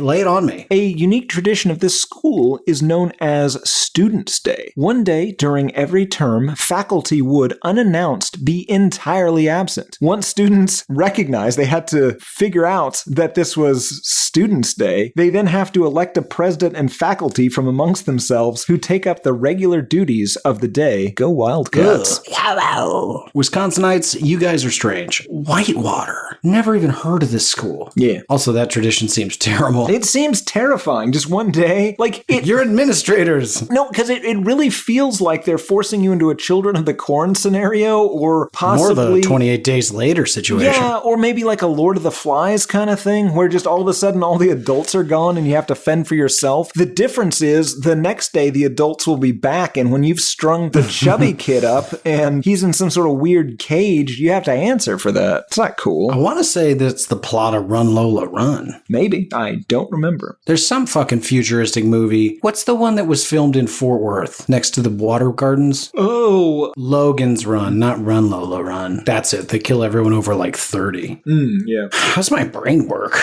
Lay it on me. A unique tradition of this school is known as Students' Day. One day during every term, faculty would, unannounced, be entirely absent. Once students recognized they had to figure out that this was Students' Day, they then have to elect a president and faculty from amongst themselves who take up the regular duties of the day. Go Wildcats. Hello. Wisconsinites, you guys are strange. Whitewater. Never even heard of this school. Yeah. Also, that tradition seems terrible. It seems terrifying. Just one day. You're administrators. No, because it really feels like they're forcing you into a Children of the Corn scenario, or possibly more the 28 Days Later situation. Yeah, or maybe like a Lord of the Flies kind of thing, where just all of a sudden all the adults are gone and you have to fend for yourself. The difference is the next day the adults will be back, and when you've strung the chubby kid up and he's in some sort of weird cage, you have to answer for that. It's not cool. I want to say that's the plot of Run Lola Run. Maybe. I don't remember. There's some fucking futuristic movie. What's the one that was filmed in Fort Worth next to the water gardens? Oh, Logan's Run, not Run Lola Run. That's it. They kill everyone over like 30. Yeah. How's my brain work?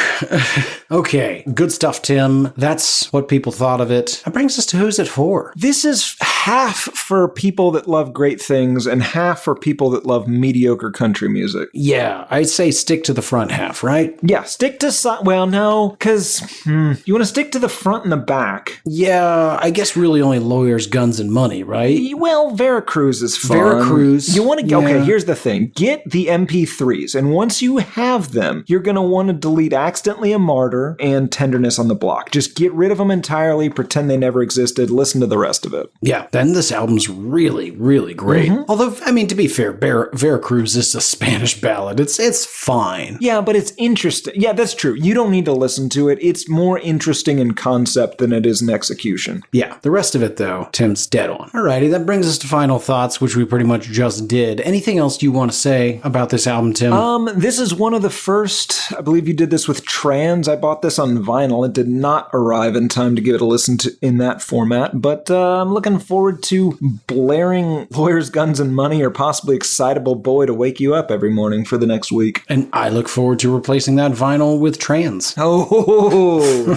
Okay, good stuff, Tim. That's what people thought of it. That brings us to who's it for? This is half for people that love great things and half for people that love mediocre country music. Yeah, I'd say stick to the front half, right? Yeah, stick to well, no, because you want to stick to the front and the back. Yeah, I guess really only lawyers, guns, and money, right? Well, Veracruz is fun. Veracruz. You want to yeah. Okay, here's the thing. Get the MP3s, and once you have them, you're going to want to delete Accidentally a Martyr and Tenderness on the Block. Just get rid of them entirely, pretend they never existed, listen to the rest of it. Yeah, then this album's really, really great. Although, I mean, to be fair, Veracruz is a Spanish ballad. It's fine. Yeah, but it's interesting. Yeah, that's true. You don't need to listen to it. It's more interesting in concept than it is in execution. Yeah, the rest of it, though, Tim's dead on. Alrighty, that brings us to final thoughts, which we pretty much just did. Anything else you want to say about this album, Tim? This is one of the first, I believe you did this with Trans. I bought this on vinyl. It did not arrive in time to give it a listen to in that format, but I'm looking forward forward to blaring Lawyers, Guns, and Money or possibly Excitable Boy to wake you up every morning for the next week. And I look forward to replacing that vinyl with trans. Oh,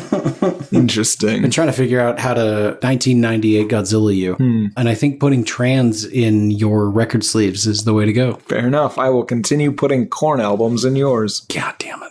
interesting. Been trying to figure out how to 1998 Godzilla you. And I think putting trans in your record sleeves is the way to go. Fair enough. I will continue putting Korn albums in yours. God damn it.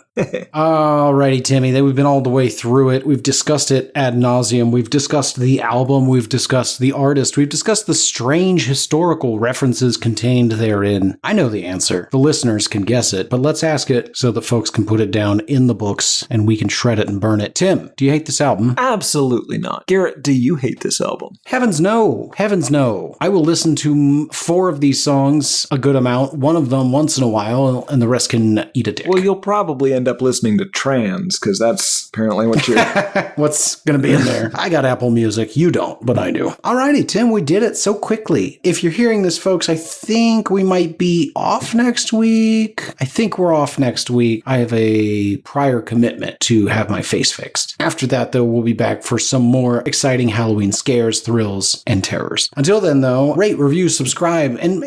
Alrighty, Timmy. We've been all the way through it. We've discussed it ad nauseum. We've discussed the album. We've discussed the artist. We've discussed the strange historical references contained therein. I know the answer. The listeners can guess it, but let's ask it so that folks can put it down in the books and we can shred it and burn it. Tim, do you hate this album? Absolutely not. Garrett, do you hate this album? Heavens no. Heavens no. I will listen to 4 of these songs a good amount, one of them once in a while, and the rest can eat a dick. Well, you'll probably end up listening to trans, because that's apparently what you're... What's going to be in there? I got Apple Music. You don't, but I do. Alrighty, Tim, we did it so quickly. If you're hearing this, folks, I think we might be off next week. I think we're off next week. I have a prior commitment to have my face fixed. After that, though, we'll be back for some more exciting Halloween scares, thrills, and terrors. Until then, though, rate, review, subscribe, and,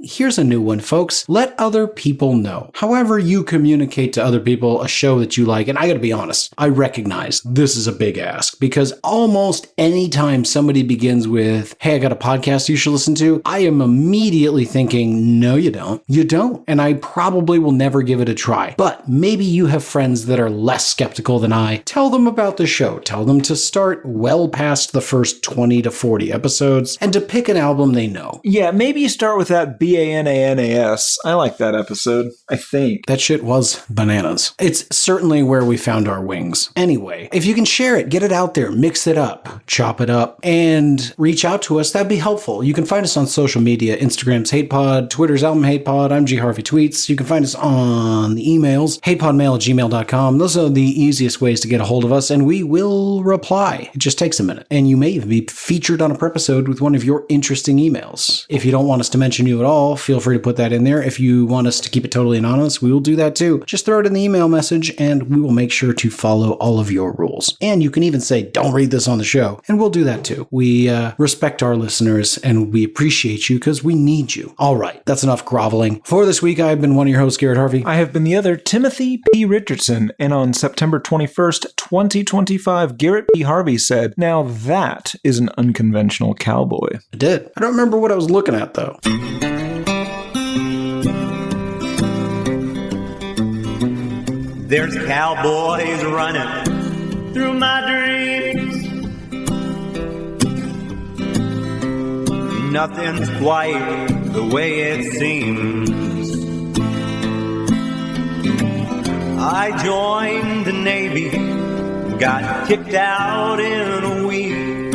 here's a new one, folks. Let other people know. However you communicate to other people a show that you like, and I gotta be honest, I recognize this is a big ask, because almost any time somebody begins with, hey, I got a podcast you should listen to, I am immediately thinking, no, you don't. You don't. And I probably will never give it a try. But maybe you have friends that are less skeptical than I. Tell them about the show. Tell them to start well past the first 20 to 40 episodes and to pick an album they know. Yeah, maybe you start with that BANANAS. I like that episode, I think. That shit was bananas. It's certainly where we found our wings. Anyway, if you can share it, get it out there, mix it up, chop it up, and reach out to us, that'd be helpful. You can find us on social media. Instagram's HatePod, Twitter's Album HatePod, I'm G Harvey Tweets. You can find us on the emails, hatePodMail@gmail.com. Those are the easiest ways to get a hold of us, and we will reply. It just takes a minute. And you may even be featured on a episode with one of your interesting emails. If you don't want us to mention you at all, feel free to put that in there. If you want us to keep it totally anonymous, we will do that too. Just throw it in the email message and we will make sure to follow all of your rules. And you can even say, don't read this on the show, and we'll do that too. We respect our listeners and we appreciate you because we need you. All right, that's enough groveling. For this week, I've been one of your hosts, Garrett Harvey. I have been the other, Timothy P. Richardson, and on September 21st, 2025, Garrett P. Harvey said, now that is an unconventional cowboy. I did. I don't remember what I was looking at though. There's cowboys running through my dreams. Nothing's quite the way it seems. I joined the Navy, got kicked out in a week.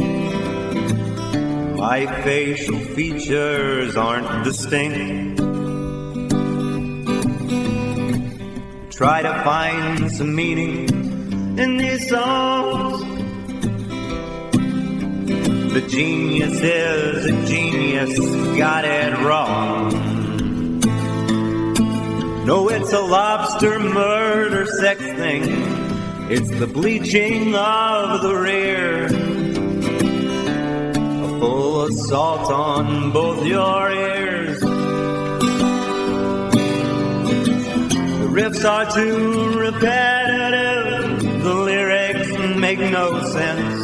My facial features aren't distinct. Try to find some meaning in these songs. The genius is a genius, got it wrong. No, it's a lobster murder sex thing. It's the bleaching of the rear. A full assault on both your ears. Riffs are too repetitive, the lyrics make no sense.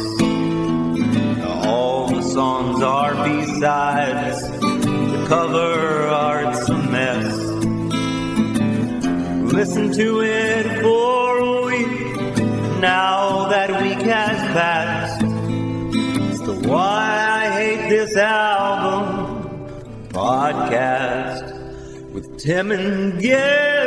All the songs are B-sides, the cover art's a mess. Listen to it for a week, now that week has passed. It's the Why I Hate This Album podcast with Tim and Garrett.